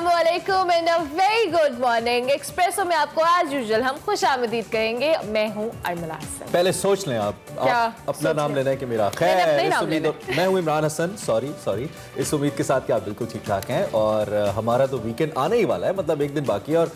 अस्सलामुअलैकुम and a very good morning. Espresso में आपको एज यूजुअल हम खुशामदीद कहेंगे। मैं हूँ अरमला हसन। पहले सोच लें आप अपना नाम लेना है कि मेरा खैर मैं हूँ इमरान हसन। सॉरी इस उम्मीद के साथ कि आप बिल्कुल ठीक ठाक हैं और हमारा तो वीकेंड आने ही वाला है, मतलब एक दिन बाकी है और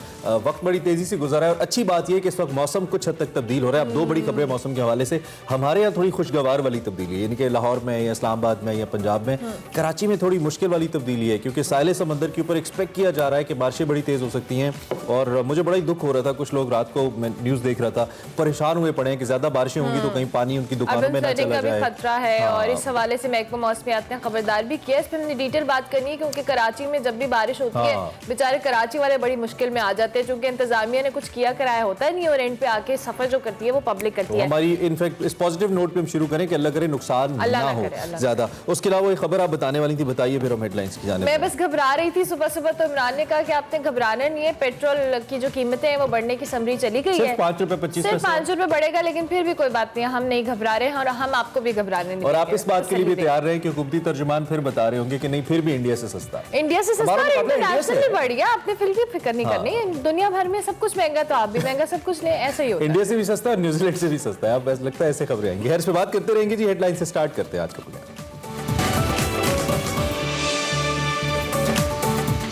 वक्त बड़ी तेजी से गुजरा है। और अच्छी बात यह है कि इस वक्त मौसम कुछ हद तक तब्दील हो रहा है। अब दो बड़ी खबरें मौसम के हवाले से। हमारे यहाँ थोड़ी खुशगवार वाली तब्दीली है, यानी कि लाहौर में या इस्लामाबाद में या पंजाब में। कराची में थोड़ी मुश्किल वाली तब्दीली है क्योंकि साहिल समंदर के ऊपर एक्सपेक्ट किया जा रहा है कि बारिशें बड़ी तेज हो सकती हैं। और मुझे बड़ा ही दुख हो रहा था, कुछ लोग रात को मैं न्यूज़ देख रहा था परेशान हुए पड़े हैं कि ज्यादा बारिशें होंगी तो कहीं पानी उनकी दुकानों में ना चला जाए, खतरा है। और इस हवाले से महकमा मौसमियात ने खबरदार भी किया। इस पर हमने डिटेल बात करनी है क्योंकि कराची में जब भी बारिश होती है बेचारे कराची वाले बड़ी मुश्किल में आ जाते हैं, क्योंकि इंतजामिया ने कुछ किया कराया होता है नहीं और एंड पे आके सफर जो करती है वो पब्लिक करती है। हमारी इनफैक्ट इस पॉजिटिव नोट पे हम शुरू करें कि अल्लाह करे नुकसान ना हो ज्यादा। उसके अलावा एक खबर आप बताने वाली थी, बताइए फिर हम हेडलाइंस की जाने। मैं बस घबरा रही थी सुबह सुबह, तो इमरान ने कहा कि आपने घबराना नहीं है, पेट्रोल की जो कीमतें हैं वो बढ़ने की समरी चली गई है, 5 रुपए 25 सिर्फ 5 रुपए बढ़ेगा, लेकिन फिर भी कोई बात नहीं, हम नहीं घबरा रहे हैं और हम आपको भी घबराने नहीं। और आप इस बात के लिए भी तैयार रहे कि हुकूमती तर्जुमान फिर बता रहे होंगे कि नहीं फिर भी इंडिया से सस्ता, इंडिया से सस्ता और इंटरनेशनली बढ़ गया। आपने फिर भी फिक्र नहीं करनी, दुनिया भर में सब कुछ महंगा तो आप भी महंगा सब कुछ ले, ऐसा ही होता है। इंडिया से भी सस्ता और न्यूजीलैंड से भी सस्ता है। आप बस लगता है ऐसे खबरें आएंगी। हर पे बात करते रहेंगे जी। हेडलाइन से स्टार्ट करते हैं आज का प्रोग्राम।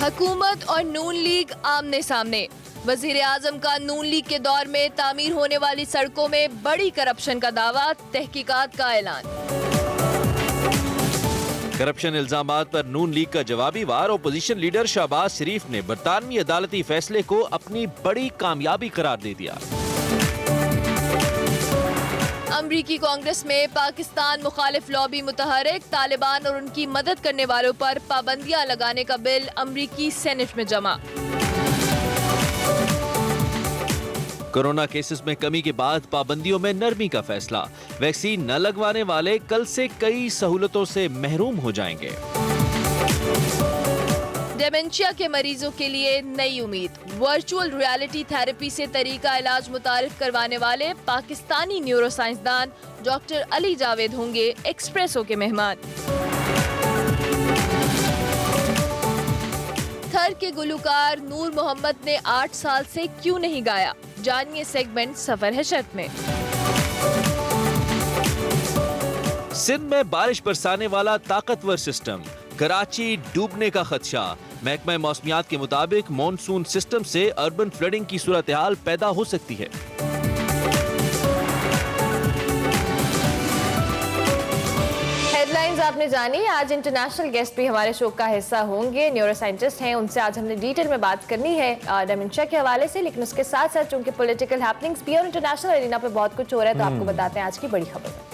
हुकूमत और नून लीग आमने सामने। वजीर आजम का नून लीग के दौर में तामीर होने वाली सड़कों में बड़ी करप्शन का दावा, तहकीकात का ऐलान। करप्शन इल्जामात पर नून लीग का जवाबी वार। ओपोजिशन लीडर शहबाज शरीफ ने बरतानवी अदालती फैसले को अपनी बड़ी कामयाबी करार दे दिया। अमरीकी कांग्रेस में पाकिस्तान मुखालिफ लॉबी मुतहरिक। तालिबान और उनकी मदद करने वालों पर पाबंदियां लगाने का बिल अमरीकी सेनेट में जमा। कोरोना केसेस में कमी के बाद पाबंदियों में नरमी का फैसला। वैक्सीन न लगवाने वाले कल से कई सहूलतों से महरूम हो जाएंगे। डेमेंशिया के मरीजों के लिए नई उम्मीद। वर्चुअल रियलिटी थेरेपी से तरीका इलाज मुतारिफ करवाने वाले पाकिस्तानी न्यूरो साइंसदान डॉक्टर अली जावेद होंगे एक्सप्रेसो के मेहमान। थर के गुलकार नूर मोहम्मद ने 8 साल से क्यों नहीं गाया, जानिए सेगमेंट सफर है शर्त में। सिंध में बारिश बरसाने वाला ताकतवर सिस्टम, कराची डूबने का खदशा। महकमा मौसमियात के मुताबिक मॉनसून सिस्टम से अर्बन फ्लडिंग की सूरत हाल पैदा हो सकती है। हेडलाइंस आपने जानी। आज इंटरनेशनल गेस्ट भी हमारे शो का हिस्सा होंगे, न्यूरो साइंटिस्ट हैं, उनसे आज हमने डिटेल में बात करनी है डेमेंशिया के हवाले से, लेकिन उसके साथ साथ चूंकि पॉलिटिकल हैपनिंग्स भी और इंटरनेशनल एरिना पे बहुत कुछ हो रहा है, तो आपको बताते हैं आज की बड़ी खबर में।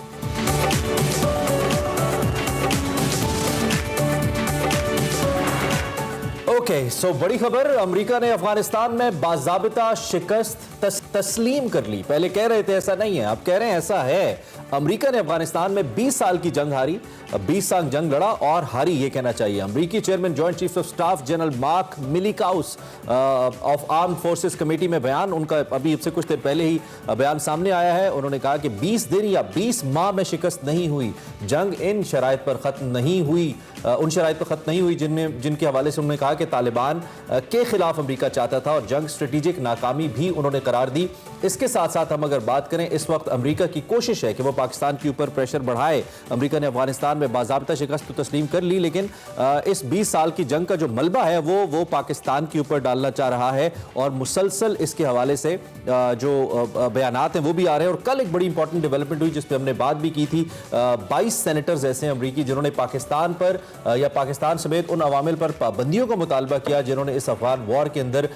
ओके, सो बड़ी खबर, अमेरिका ने अफगानिस्तान में बाज़ाबिता शिकस्त तस्लीम कर ली। पहले कह रहे थे ऐसा नहीं है, अब कह रहे हैं ऐसा है। अमेरिका ने अफगानिस्तान में 20 साल की जंग हारी, 20 साल जंग लड़ा और हारी, ये कहना चाहिए। अमेरिकी chairman joint chief of staff general Mark मिलिकाउस ऑफ आर्म्ड फोर्सेस कमेटी में बयान, उनका अभी से कुछ देर पहले ही बयान सामने आया है। उन्होंने कहा कि 20 दिन या 20 माह में शिकस्त नहीं हुई, जंग इन शराइत पर खत्म नहीं हुई, उन शराइत पर खत्म नहीं हुई जिनके हवाले से उन्होंने कहा कि तालिबान के खिलाफ अमेरिका चाहता था, और जंग स्ट्रेटेजिक नाकामी भी उन्होंने करार दी। इसके साथ साथ हम अगर बात करें, इस वक्त अमेरिका की कोशिश है कि वो पाकिस्तान के ऊपर प्रेशर बढ़ाए। अमेरिका ने अफगानिस्तान में बाज़ाबिता शिकस्त तो तस्लीम कर ली, लेकिन इस 20 साल की जंग का जो मलबा है वो पाकिस्तान के ऊपर डालना चाह रहा है, और मुसलसल इसके हवाले से जो बयानात हैं वो भी आ रहे हैं। और कल एक बड़ी इंपॉर्टेंट डेवलपमेंट हुई जिस पर हमने बात भी की थी। 22 सेनेटर्स ऐसे हैं अमरीकी जिन्होंने पाकिस्तान पर या पाकिस्तान समेत उन अवामिल पर पाबंदियों का मुतालबा किया जिन्होंने इस अफगान वॉर के अंदर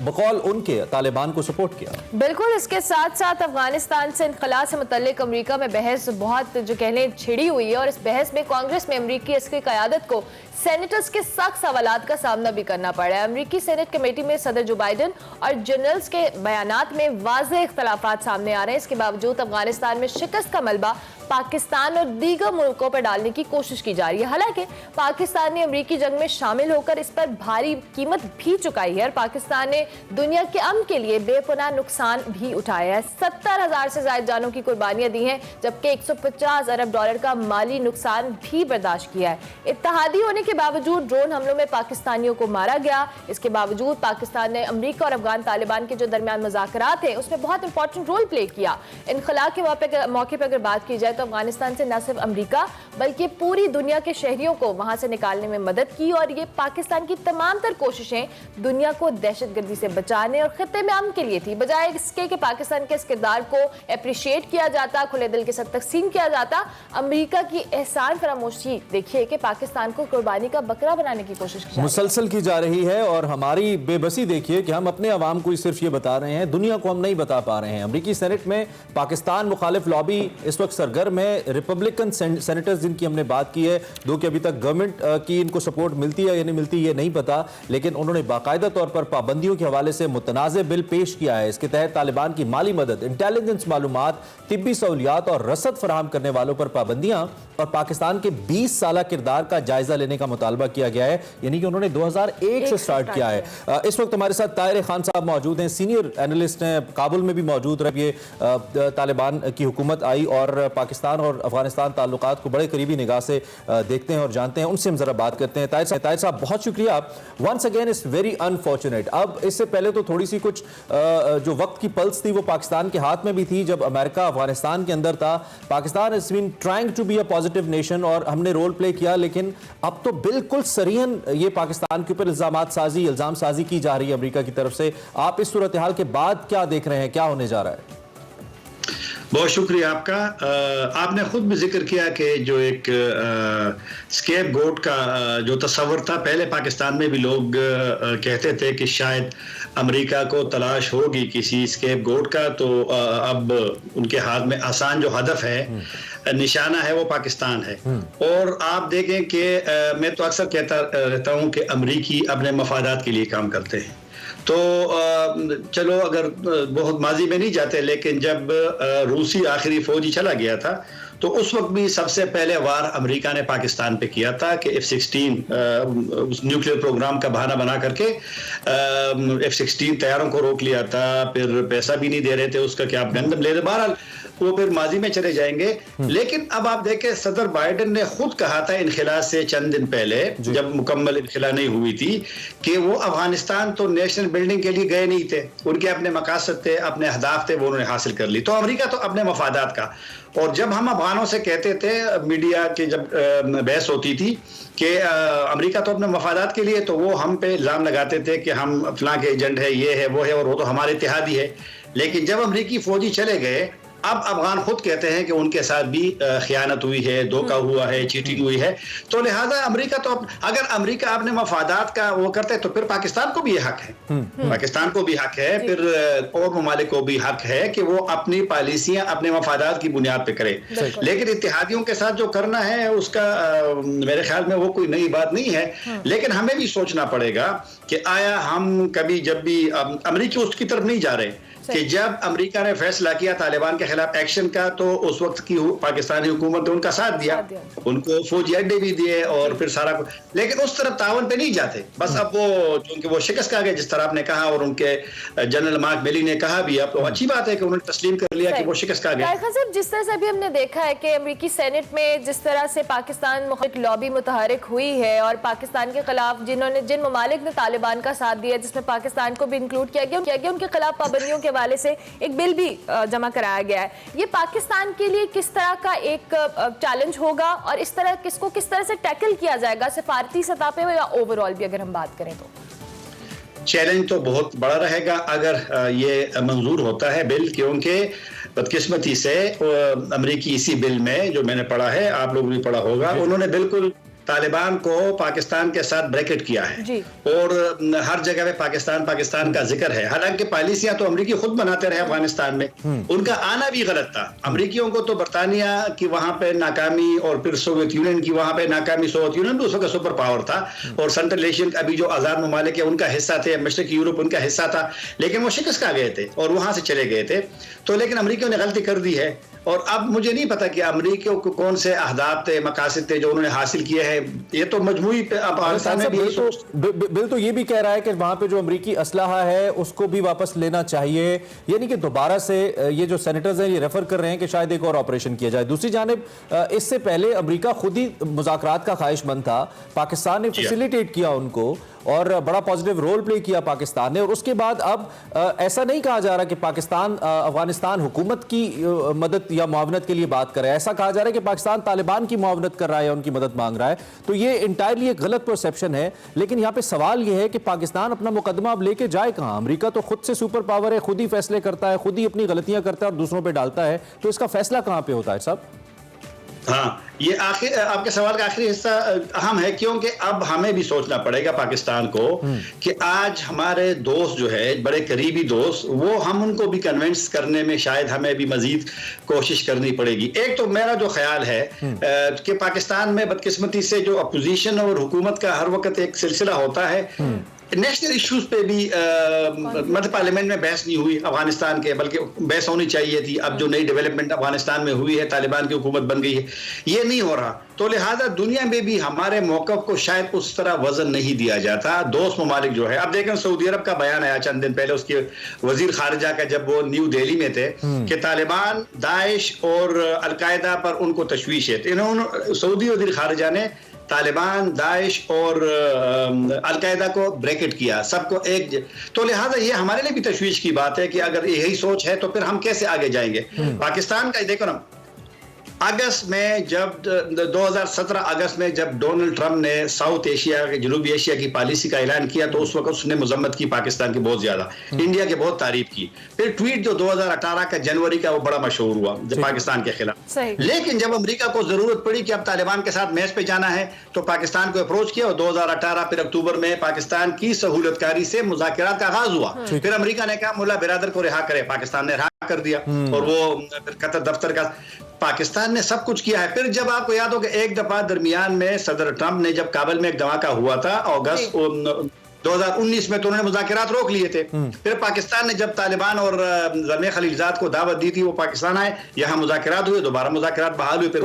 बकौल उनके तालिबान को सपोर्ट किया। बिल्कुल, इसके साथ साथ अफगानिस्तान से इनखला से मुतल्लिक अमेरिका में बहस बहुत जो कहने छिड़ी हुई है, और इस बहस में कांग्रेस में अमेरिकी अस्करी क़यादत को सेनेटर्स के सख्त सवालात का सामना भी करना पड़ा है। अमेरिकी सेनेट कमेटी में सदर जो बाइडन और जनरल्स के बयानात में वाज़ेह इख्तलाफात सामने आ रहे हैं। इसके बावजूद अफगानिस्तान में शिकस्त का मलबा पाकिस्तान और दीगर मुल्कों पर डालने की कोशिश की जा रही है। हालांकि पाकिस्तान ने अमरीकी जंग में शामिल होकर इस पर भारी कीमत भी चुकाई है और पाकिस्तान ने दुनिया के अमन के लिए बेपनाह नुकसान भी उठाया है। 70,000 से ज्यादा जानों की कुर्बानियां दी हैं, जबकि 150 अरब डॉलर का माली नुकसान भी बर्दाश्त किया है। इत्तेहादी होने के बावजूद ड्रोन हमलों में पाकिस्तानियों को मारा गया। इसके बावजूद पाकिस्तान ने अमेरिका और अफगान तालिबान के जो दरमियान मुज़ाकरात हैं उसमें बहुत इंपॉर्टेंट रोल प्ले किया। इनखला के मौके पर अगर बात की जाए तो अफगानिस्तान से न सिर्फ अमेरिका बल्कि पूरी दुनिया के शहरियों को वहां से निकालने में मदद की और ये पाकिस्तान की तमाम तर कोशिशें दुनिया को दहशतगर्दी से बचाने और खित्ते में अमन के लिए थी। बजाय इसके कि पाकिस्तान के इस किरदार को अप्रिशिएट किया जाता, खुले दिल के साथ तकसीम किया जाता, अमेरिका की एहसान फरामोशी देखिए कि पाकिस्तान को कुर्बानी का बकरा बनाने की कोशिश मुसलसल की जा रही है और हमारी बेबसी देखिए कि हम अपने अवाम को सिर्फ ये बता रहे हैं, दुनिया को हम नहीं बता पा रहे हैं। अमेरिकी सेनेट में पाकिस्तान मुखालिफ लॉबी इस वक्त सरगर्म है। रिपब्लिकन सेनेटर्स जिनकी हमने बात की है, दो कि अभी तक गवर्नमेंट की इनको सपोर्ट मिलती है या नहीं मिलती ये नहीं पता, लेकिन उन्होंने बाकायदा तौर पर पाबंदियों के हवाले से मुतनाज़ बिल पेश किया है। इसके तहत तालिबान की माली मदद, इंटेलिजेंस मालूमात, तिब्बी सहूलियात और रसद फराहम करने वालों पर पाबंदियां और पाकिस्तान के 20 साल किरदार का जायजा लेने का मुतालबा किया गया है, यानी कि उन्होंने 2001 से स्टार्ट किया है। इस वक्त हमारे साथ ताहिर खान साहब मौजूद हैं, सीनियर एनालिस्ट हैं, काबुल में भी मौजूद रहे। ये तालिबान की हुकूमत आई और पाकिस्तान और अफगानिस्तान ताल्लुकात को बड़े करीबी निगाह से देखते हैं और जानते हैं, उनसे हम जरा बात करते हैं। ताहिर साहब बहुत शुक्रिया। Once again it's very unfortunate. अब इससे पहले तो थोड़ी सी कुछ जो वक्त की पल्स थी वो पाकिस्तान के हाथ में भी थी जब अमेरिका अफगानिस्तान के अंदर था। Pakistan is been trying to be a positive nation और हमने रोल प्ले किया, लेकिन अब तो बिल्कुल सरीहन ये पाकिस्तान के ऊपर इल्जाम साजी की जा रही है अमेरिका की तरफ से। आप इस सूरत हाल के बाद क्या देख रहे हैं, क्या होने जा रहा है? बहुत शुक्रिया आपका। आपने खुद भी जिक्र किया कि जो एक स्केप गोट का जो तस्वर था, पहले पाकिस्तान में भी लोग कहते थे कि शायद अमेरिका को तलाश होगी किसी स्केप गोट का, तो अब उनके हाथ में आसान जो हदफ है, निशाना है, वो पाकिस्तान है। और आप देखें कि मैं तो अक्सर कहता रहता हूँ कि अमेरिकी अपने मफादात के लिए काम करते हैं। तो चलो अगर बहुत माजी में नहीं जाते, लेकिन जब रूसी आखिरी फौजी चला गया था तो उस वक्त भी सबसे पहले वार अमेरिका ने पाकिस्तान पे किया था कि F-16 उस न्यूक्लियर प्रोग्राम का बहाना बना करके F-16 तैयारों को रोक लिया था। फिर पैसा भी नहीं दे रहे थे उसका कि आप गंदम ले रहे। बहरहाल वो फिर माजी में चले जाएंगे। लेकिन अब आप देखें, सदर बाइडेन ने खुद कहा था इनखिला से चंद दिन पहले, जब मुकम्मल इनखिला नहीं हुई थी, कि वो अफगानिस्तान तो नेशनल बिल्डिंग के लिए गए नहीं थे, उनके अपने मकासद थे, अपने अहदाफ थे, वो उन्होंने हासिल कर ली। तो अमेरिका तो अपने मफादात का। और जब हम अफगानों से कहते थे, मीडिया की जब बहस होती थी कि अमेरिका तो अपने मफादात के लिए, तो वो हम पे इल्ज़ाम लगाते थे कि हम फलां के एजेंट है, ये है, वो है, और वो तो हमारे इत्तेहादी है। लेकिन जब अमेरिकी फौजी चले गए, अब अफगान खुद कहते हैं कि उनके साथ भी खयानत हुई है, धोखा हुआ है, चीटिंग हुई है। तो लिहाजा अमेरिका तो अगर अमेरिका अपने मफादात का वो करते हैं तो फिर पाकिस्तान को भी ये हक है, पाकिस्तान को भी हक है, फिर और ममालिक को भी हक है कि वो अपनी पॉलिसियां अपने मफादात की बुनियाद पे करे। लेकिन इत्तेहादियों के साथ जो करना है उसका मेरे ख्याल में वो कोई नई बात नहीं है। लेकिन हमें भी सोचना पड़ेगा कि आया हम कभी जब भी अमेरिकी उसकी तरफ नहीं जा रहे कि जब अमेरिका ने फैसला किया तालिबान के खिलाफ एक्शन का, तो उस वक्त की पाकिस्तानी हुकूमत ने उनका साथ दिया, उनको फौजी अड्डे भी दिए और फिर सारा कुछ। लेकिन उस तरफ तावन पे नहीं जाते। बस अब वो चूंकि वो शिकस्त खा गए, जिस तरह आपने कहा, और उनके जनरल मार्क मिली ने कहा भी, अब तो अच्छी बात है कि उन्होंने तस्लीम कर लिया कि वो शिकस्त खा गए। जिस तरह से अभी हमने देखा है कि अमेरिकी सेनेट में जिस तरह से पाकिस्तान मुखालिफ लॉबी मुतहरिक हुई है और पाकिस्तान के खिलाफ जिन ममालिक ने तालिबान का साथ दिया, जिसमें पाकिस्तान को भी इंक्लूड किया गया, उनके खिलाफ पाबंदियों के वाले से एक बिल भी जमा कराया गया है। ये पाकिस्तान के लिए किस तरह का एक चैलेंज होगा और इस तरह किसको किस तरह से टैकल किया जाएगा, सिफारती सतह पे या ओवरऑल भी अगर हम बात करें तो? चैलेंज तो बहुत बड़ा रहेगा अगर ये मंजूर होता है बिल, क्योंकि बदकिस्मती से अमेरिकी इसी बिल में जो मैंने पढ़ा है, आप लोग भी पढ़ा होगा, उन्होंने बिल्कुल तालिबान को पाकिस्तान के साथ ब्रैकेट किया है और हर जगह पे पाकिस्तान का जिक्र है। हालांकि पॉलिसियां तो अमेरिकी खुद बनाते रहे अफगानिस्तान में, उनका आना भी गलत था। अमेरिकियों को तो बरतानिया की वहां पे नाकामी और फिर सोवियत यूनियन की वहां पे नाकामी, सोवियत यूनियन भी उस वक्त सुपर पावर था और सेंट्रल एशियन अभी जो आजाद ममालिक है उनका हिस्सा थे, मशरकी यूरोप उनका हिस्सा था, लेकिन वो शिकस्त खा गए थे और वहां से चले गए थे। तो लेकिन अमेरिकियों ने गलती कर दी है और अब मुझे नहीं पता कि अमेरिका को कौन से अहदाफ थे, मकासद थे जो उन्होंने हासिल किए हैं। ये तो मजमूई पाकिस्तान में बिल तो ये भी कह रहा है कि वहां पे जो अमेरिकी असलहा है उसको भी वापस लेना चाहिए, यानी कि दोबारा से ये जो सेनेटर्स हैं ये रेफर कर रहे हैं कि शायद एक और ऑपरेशन किया जाए। दूसरी जानिब इससे पहले अमेरिका खुद ही मुज़ाकरात का ख्वाहिशमंद था, पाकिस्तान ने फैसिलिटेट किया उनको और बड़ा पॉजिटिव रोल प्ले किया पाकिस्तान ने, और उसके बाद अब ऐसा नहीं कहा जा रहा कि पाकिस्तान अफगानिस्तान हुकूमत की मदद या मुआवनत के लिए बात करे, ऐसा कहा जा रहा है कि पाकिस्तान तालिबान की मुआवनत कर रहा है या उनकी मदद मांग रहा है। तो ये इंटायरली एक गलत परसेप्शन है। लेकिन यहाँ पे सवाल ये है कि पाकिस्तान अपना मुकदमा अब लेके जाए कहाँ? अमेरिका तो खुद से सुपर पावर है, खुद ही फैसले करता है, खुद ही अपनी गलतियां करता है और दूसरों पर डालता है, तो इसका फैसला कहाँ पे होता है साहब? हाँ, ये आखिर आपके सवाल का आखिरी हिस्सा अहम है, क्योंकि अब हमें भी सोचना पड़ेगा पाकिस्तान को कि आज हमारे दोस्त जो है, बड़े करीबी दोस्त, वो हम उनको भी कन्विंस करने में शायद हमें भी मजीद कोशिश करनी पड़ेगी। एक तो मेरा जो ख्याल है कि पाकिस्तान में बदकिस्मती से जो अपोजिशन और हुकूमत का हर वक्त एक सिलसिला होता है, नेशनल इश्यूज पे भी मध्य पार्लियामेंट में बहस नहीं हुई अफगानिस्तान के, बल्कि बहस होनी चाहिए थी। अब जो नई डेवलपमेंट अफगानिस्तान में हुई है, तालिबान की हुकूमत बन गई है, ये नहीं हो रहा, तो लिहाजा दुनिया में भी हमारे मौक़िफ़ को शायद उस तरह वजन नहीं दिया जाता। दोस्त ममालिक जो है, अब देखें सऊदी अरब का बयान आया चंद दिन पहले उसके वजीर खारिजा का, जब वो न्यू दिल्ली में थे, कि तालिबान, दाइश और अलकायदा पर उनको तशवीश है। इन्होंने सऊदी वजीर खारिजा ने तालिबान, दाइश और अलकायदा को ब्रैकेट किया, सबको एक। तो लिहाजा ये हमारे लिए भी तशवीश की बात है कि अगर यही सोच है तो फिर हम कैसे आगे जाएंगे। पाकिस्तान का देखो ना, अगस्त में जब 2017 अगस्त में जब डोनाल्ड ट्रंप ने साउथ एशिया, जनूबी एशिया की पॉलिसी का ऐलान किया, तो उस वक्त उसने मजम्मत की पाकिस्तान की बहुत ज्यादा, इंडिया की बहुत तारीफ की। फिर ट्वीट जो 2018 का जनवरी का, वो बड़ा मशहूर हुआ पाकिस्तान के खिलाफ। लेकिन जब अमेरिका को जरूरत पड़ी कि अब तालिबान के साथ मैच पे जाना है, तो पाकिस्तान को अप्रोच किया, और 2018 फिर अक्टूबर में पाकिस्तान की सहूलतकारी से मुज़ाकरात का आगाज हुआ। फिर अमेरिका ने कहा मुल्ला बिरादर को रिहा करे, पाकिस्तान ने रिहा कर दिया, और वो कतर दफ्तर का पाकिस्तान ने सब कुछ किया है। फिर जब आपको याद हो कि एक दफा दरमियान में सदर ट्रंप ने जब काबुल में एक धमाका हुआ था अगस्त 2019 में, तो उन्होंने मुज़ाकरात रोक लिए थे। फिर पाकिस्तान ने जब तालिबान और ज़रने खलीलजाद को दावत दी थी, वो पाकिस्तान आए, यहाँ मुज़ाकरात हुए, दोबारा मुज़ाकरात बहाल हुए, फिर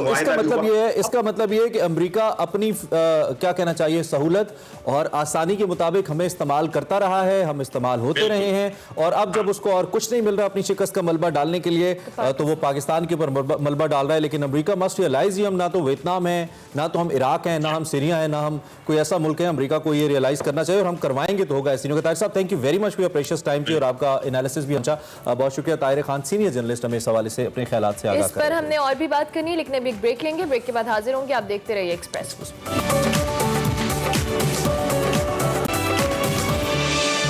इसका मतलब ये है कि अमेरिका अपनी क्या कहना चाहिए सहूलत और आसानी के मुताबिक हमें इस्तेमाल करता रहा है, हम इस्तेमाल होते रहे हैं, और अब जब उसको और कुछ नहीं मिल रहा अपनी शिकस्त का मलबा डालने के लिए, तो वो पाकिस्तान के ऊपर मलबा डाल रहा है। लेकिन अमेरिका मस्ट रियलाइज, हम ना तो वियतनाम है, ना तो हम इराक हैं, ना हम सीरिया है, ना हम कोई ऐसा मुल्क है। अमेरिका को ये रियलाइज करना चाहिए, और हम करवाएंगे तो होगा ऐसी। ताहिर साहब, thank you very much for your precious time की, और आपका एनालिसिस भी अच्छा, बहुत शुक्रिया। ताहिर खान, सीनियर जर्नलिस्ट, हमें इस हवाले से अपने ख्यालात से आगाह इस पर हमने और भी बात करनी है, लेकिन अभी एक ब्रेक लेंगे, ब्रेक के बाद हाजिर होंगे। आप देखते रहिए Express.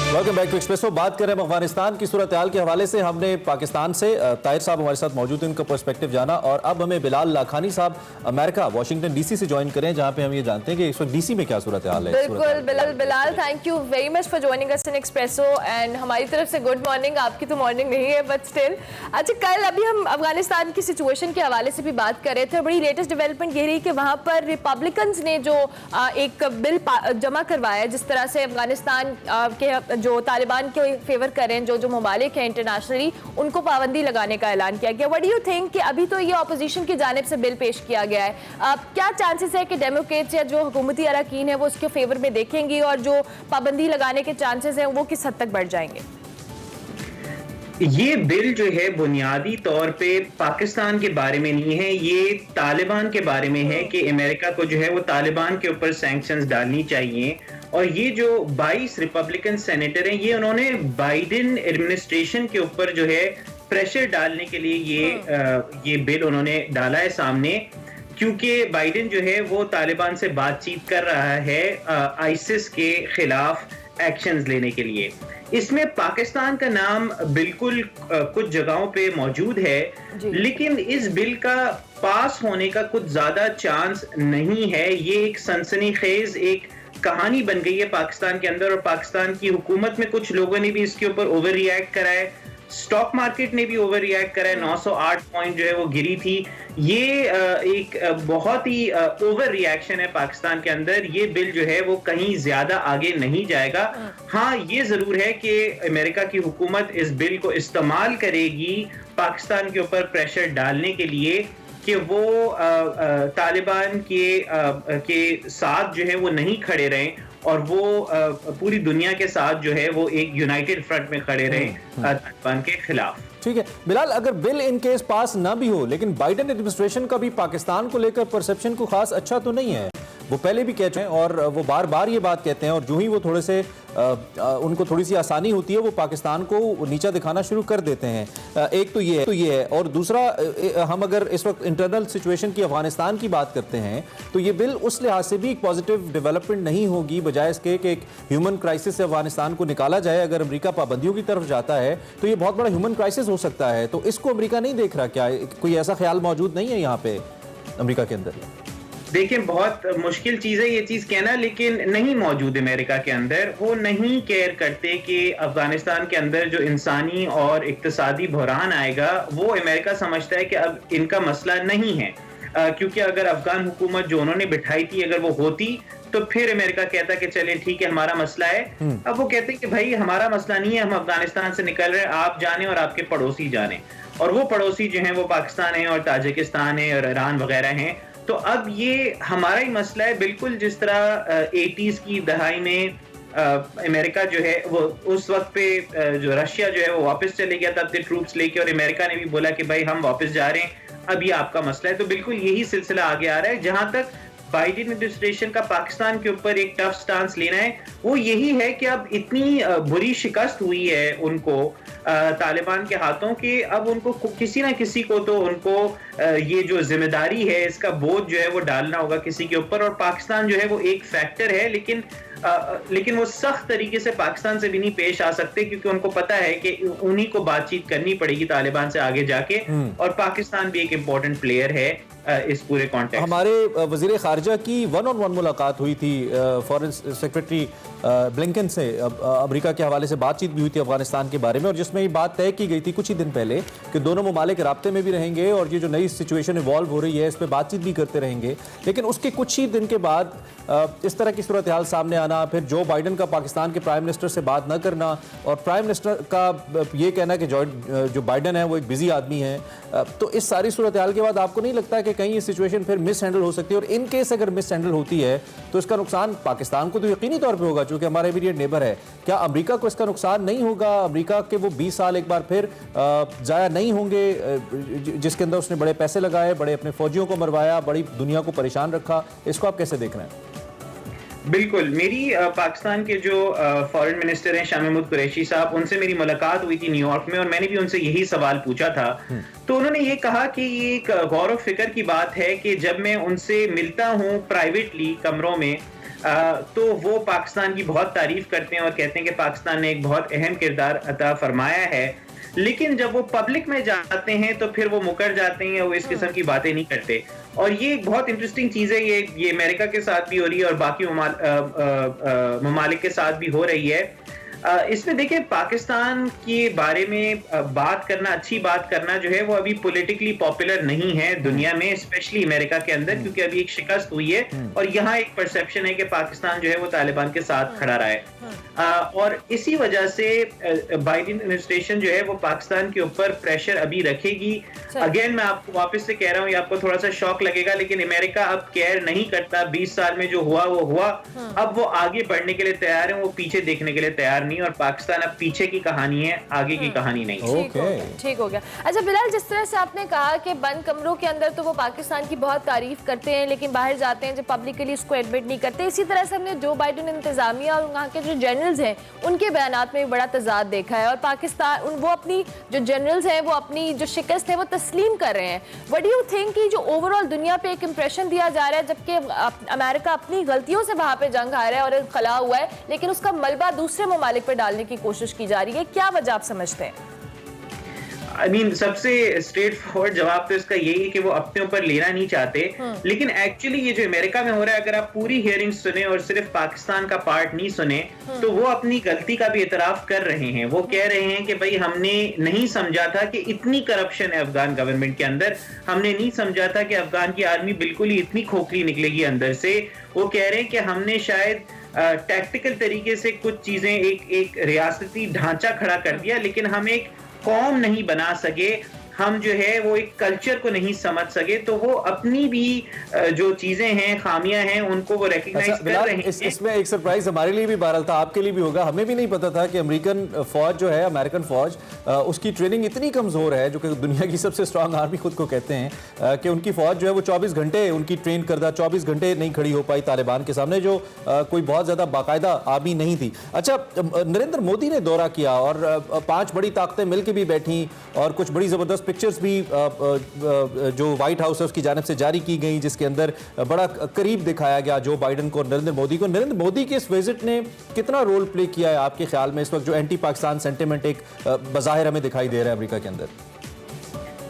Welcome back to Expresso. बात करें अफगानिस्तान की सूरत हाल के हवाले से। हमने पाकिस्तान से ताहिर साहब हमारे साथ मौजूद हैं, उनका पर्सपेक्टिव जाना, और अब हमें बिलाल लाखानी साहब अमेरिका वाशिंगटन डीसी से ज्वाइन करें, जहां पे हम ये जानते हैं कि इस वक्त डीसी में क्या सूरत हाल है। बिल्कुल Bilal, thank you very much for joining us in espresso, and हमारी तरफ से गुड मॉर्निंग। आपकी तो मॉर्निंग नहीं है, बट स्टिल। अच्छा, कल अभी हम अफगानिस्तान की सिचुएशन के हवाले से भी बात कर रहे थे, बड़ी लेटेस्ट डेवलपमेंट ये रही कि वहाँ पर रिपब्लिकन्स ने जो एक बिल जमा करवाया, जिस तरह से अफगानिस्तान के जो तालिबान के फेवर करें, जो ममालिक हैं इंटरनेशनली, उनको पाबंदी लगाने का ऐलान किया गया। व्हाट डू यू थिंक कि अभी तो ये ऑपोजिशन की जानिब से बिल पेश किया गया है, क्या चांसेस है कि डेमोक्रेट्स या जो हुकूमती अरकान है वो उसके फेवर में देखेंगी, और जो पाबंदी लगाने के चांसेस हैं वो किस हद तक बढ़ जाएंगे? ये बिल जो है बुनियादी तौर पे पाकिस्तान के बारे में नहीं है, ये तालिबान के बारे में है कि अमेरिका को जो है वो तालिबान के ऊपर सैंक्शंस डालनी चाहिए। और ये जो 22 रिपब्लिकन सेनेटर हैं, ये उन्होंने बाइडेन एडमिनिस्ट्रेशन के ऊपर जो है प्रेशर डालने के लिए ये बिल उन्होंने डाला है सामने, क्योंकि बाइडेन जो है वो तालिबान से बातचीत कर रहा है आईसिस के खिलाफ एक्शंस लेने के लिए। इसमें पाकिस्तान का नाम बिल्कुल कुछ जगहों पे मौजूद है, लेकिन इस बिल का पास होने का कुछ ज्यादा चांस नहीं है। ये एक सनसनीखेज एक कहानी बन गई है पाकिस्तान के अंदर, और पाकिस्तान की हुकूमत में कुछ लोगों ने भी इसके ऊपर ओवर रिएक्ट करा है। स्टॉक मार्केट ने भी ओवर रिएक्ट करा है, 908 पॉइंट जो है वो गिरी थी। ये एक बहुत ही ओवर रिएक्शन है पाकिस्तान के अंदर। ये बिल जो है वो कहीं ज्यादा आगे नहीं जाएगा। हाँ, ये जरूर है कि अमेरिका की हुकूमत इस बिल को इस्तेमाल करेगी पाकिस्तान के ऊपर प्रेशर डालने के लिए कि वो तालिबान के साथ जो है वो नहीं खड़े रहें और वो पूरी दुनिया के साथ जो है वो एक यूनाइटेड फ्रंट में खड़े रहें तालिबान के खिलाफ। ठीक है बिलाल, अगर बिल इन केस पास ना भी हो, लेकिन बाइडेन एडमिनिस्ट्रेशन का भी पाकिस्तान को लेकर परसेप्शन को खास अच्छा तो नहीं है। वो पहले भी कहते हैं और वो बार बार ये बात कहते हैं, और जो ही वो थोड़े से उनको थोड़ी सी आसानी होती है वो पाकिस्तान को नीचा दिखाना शुरू कर देते हैं। एक तो ये है और दूसरा, हम अगर इस वक्त इंटरनल सिचुएशन की अफगानिस्तान की बात करते हैं तो ये बिल उस लिहाज से भी एक पॉजिटिव डेवलपमेंट नहीं होगी, बजाय इसके कि एक ह्यूमन क्राइसिस से अफगानिस्तान को निकाला जाए। अगर अमेरिका पाबंदियों की तरफ जाता है तो ये बहुत बड़ा ह्यूमन क्राइसिस हो सकता है। तो इसको अमेरिका नहीं देख रहा क्या? कोई ऐसा ख्याल मौजूद नहीं है यहाँ पे अमेरिका के अंदर? देखिए, बहुत मुश्किल चीज है ये चीज कहना, लेकिन नहीं मौजूद अमेरिका के अंदर। वो नहीं केयर करते कि अफगानिस्तान के अंदर जो इंसानी और इक्तिसादी बहरान आएगा वो अमेरिका समझता है कि अब इनका मसला नहीं है, क्योंकि अगर अफगान हुकूमत जो उन्होंने बिठाई थी अगर वो होती तो फिर अमेरिका कहता कि चलें ठीक है हमारा मसला है। अब वो कहते हैं कि भाई हमारा मसला नहीं है, हम अफगानिस्तान से निकल रहे हैं, आप जाने और आपके पड़ोसी जाने। और वो पड़ोसी जो हैं वो पाकिस्तान है और ताजिकिस्तान है और ईरान वगैरह हैं। तो अब ये हमारा ही मसला है, बिल्कुल जिस तरह 80s की दहाई में अमेरिका जो है वो उस वक्त पे जो रशिया जो है वो वापस चले गया था अपने ट्रूप्स लेके, और अमेरिका ने भी बोला कि भाई हम वापस जा रहे हैं, अब ये आपका मसला है। तो बिल्कुल यही सिलसिला आगे आ रहा है। जहां तक बाइडेन एडमिनिस्ट्रेशन का पाकिस्तान के ऊपर एक टफ स्टांस लेना है वो यही है कि अब इतनी बुरी शिकस्त हुई है उनको तालिबान के हाथों के, अब उनको किसी ना किसी को तो उनको ये जो जिम्मेदारी है इसका बोझ जो है वो डालना होगा किसी के ऊपर। और पाकिस्तान जो है वो एक फैक्टर है, लेकिन वो सख्त तरीके से पाकिस्तान से भी नहीं पेश आ सकते, क्योंकि उनको पता है कि उन्हीं को बातचीत करनी पड़ेगी तालिबान से आगे जाके, और पाकिस्तान भी एक इम्पोर्टेंट प्लेयर है इस पूरे कॉन्टेक्स्ट। हमारे वजीर खारजा की 1-on-1 मुलाकात हुई थी फॉरेन सेक्रेटरी ब्लिंकन से, अमेरिका के हवाले से बातचीत भी हुई थी अफगानिस्तान के बारे में, और जिसमें ये बात तय की गई थी कुछ ही दिन पहले कि दोनों ममालिक राब्ते में भी रहेंगे और ये जो नई सिचुएशन इवॉल्व हो रही है इस पर बातचीत भी करते रहेंगे। लेकिन उसके कुछ ही दिन के बाद इस तरह की सूरत हाल सामने आना, फिर जो बाइडन का पाकिस्तान के प्राइम मिनिस्टर से बात न करना, और प्राइम मिनिस्टर का ये कहना कि जो बाइडन है वो एक बिजी आदमी है, तो इस सारी सूरत हाल के बाद आपको नहीं लगता कि कहीं ये सिचुएशन फिर मिस हैंडल हो सकती है? और इन केस अगर मिस हैंडल होती है तो इसका नुकसान पाकिस्तान को तो यकीनी तौर पे होगा क्योंकि हमारा इमीडिएट नेबर है। क्या अमेरिका को इसका नुकसान नहीं होगा? अमेरिका के वो 20 साल एक बार फिर जाया नहीं होंगे जिसके अंदर उसने बड़े पैसे लगाए, बड़े अपने फौजियों को मरवाया, बड़ी दुनिया को परेशान रखा? इसको आप कैसे देख रहे हैं? बिल्कुल, मेरी पाकिस्तान के जो फॉरेन मिनिस्टर हैं शाह महमूद कुरैशी साहब, उनसे मेरी मुलाकात हुई थी न्यूयॉर्क में, और मैंने भी उनसे यही सवाल पूछा था। तो उन्होंने ये कहा कि ये एक गौर फिक्र की बात है कि जब मैं उनसे मिलता हूँ प्राइवेटली कमरों में तो वो पाकिस्तान की बहुत तारीफ करते हैं और कहते हैं कि पाकिस्तान ने एक बहुत अहम किरदार अता फरमाया है, लेकिन जब वो पब्लिक में जाते हैं तो फिर वो मुकर जाते हैं, वो इस किस्म की बातें नहीं करते। और ये एक बहुत इंटरेस्टिंग चीज है, ये अमेरिका के साथ भी हो रही है और बाकी ममालिक के साथ भी हो रही है। इसमें देखिए, पाकिस्तान के बारे में बात करना, अच्छी बात करना जो है वो अभी पॉलिटिकली पॉपुलर नहीं है दुनिया में, स्पेशली अमेरिका के अंदर, क्योंकि अभी एक शिकस्त हुई है और यहाँ एक परसेप्शन है कि पाकिस्तान जो है वो तालिबान के साथ खड़ा रहा है। और इसी वजह से बाइडेन एडमिनिस्ट्रेशन जो है वो पाकिस्तान के ऊपर प्रेशर अभी रखेगी। अगेन मैं आपको वापस से कह रहा हूँ, ये आपको थोड़ा सा शॉक लगेगा, लेकिन अमेरिका अब केयर नहीं करता। 20 साल में जो हुआ वो हुआ, अब वो आगे बढ़ने के लिए तैयार है, वो पीछे देखने के लिए तैयार नहीं। और पाकिस्तान अब पीछे की कहानी है, आगे की कहानी नहीं। ठीक हो गया। अच्छा बिलाल, जिस तरह से आपने कहा कि बंद कमरों के अंदर तो वो पाकिस्तान की बहुत तारीफ करते हैं, लेकिन बाहर जाते हैं जब पब्लिकली उसको एडमिट नहीं करते, इसी तरह से हमने जो बाइडेन इंतजामिया और वहाँ के जो जनरल्स हैं उनके बयानात में भी बड़ा तजाद देखा है। और पाकिस्तान वो अपनी जो जनरल्स हैं वो अपनी जो शिकस्त है वो तस्लीम कर रहे हैं। व्हाट डू यू थिंक कि जो ओवरऑल दुनिया पे एक इंप्रेशन दिया जा रहा है, जबकि अमेरिका अपनी गलतियों से वहाँ पे जंग हारा है और खला हुआ है, लेकिन उसका मलबा दूसरे ममालिक पर डालने की कोशिश की जा रही है, क्या वजह आप समझते हैं? आई मीन सबसे स्ट्रेट फॉरवर्ड जवाब तो इसका यही है कि वो अपने ऊपर लेना नहीं चाहते। लेकिन एक्चुअली ये जो अमेरिका में हो रहा है, अगर आप पूरी हियरिंग सुने और सिर्फ पाकिस्तान का पार्ट नहीं सुने तो वो अपनी गलती का भी इतराफ कर रहे हैं। वो कह रहे हैं कि भाई हमने नहीं समझा था कि इतनी करप्शन है अफगान गवर्नमेंट के अंदर, हमने नहीं समझा था कि अफगान की आर्मी बिल्कुल ही इतनी खोखली निकलेगी अंदर से। वो कह रहे हैं कि हमने शायद टैक्टिकल तरीके से कुछ चीजें एक रियासती ढांचा खड़ा कर दिया, लेकिन हम एक कौम नहीं बना सके, हम जो है वो एक कल्चर को नहीं समझ सके। तो वो अपनी भी जो चीजें हैं, खामियां हैं, उनको वो रिकग्नाइज कर रहे हैं। इसमें एक सरप्राइज हमारे लिए भी बहरहाल था, आपके लिए भी होगा। हमें भी नहीं पता था कि अमेरिकन फौज जो है, अमेरिकन फौज, उसकी ट्रेनिंग इतनी कमजोर है, जो कि दुनिया की सबसे स्ट्रांग आर्मी खुद को कहते हैं, कि उनकी फौज जो है वो 24 घंटे उनकी ट्रेन करदा 24 घंटे नहीं खड़ी हो पाई तालिबान के सामने, जो कोई बहुत ज्यादा बाकायदा आर्मी नहीं थी। अच्छा, नरेंद्र मोदी ने दौरा किया और 5 बड़ी ताकतें मिलकर भी बैठी और कुछ बड़ी जबरदस्त पिक्चर्स भी जो व्हाइट हाउस है उसकी जानिब से जारी की गई, जिसके अंदर बड़ा करीब दिखाया गया जो बाइडेन को, नरेंद्र मोदी को। नरेंद्र मोदी के इस विजिट ने कितना रोल प्ले किया है आपके ख्याल में, इस वक्त जो एंटी पाकिस्तान सेंटिमेंट एक बज़ाहिर हमें दिखाई दे रहा है अमेरिका के अंदर?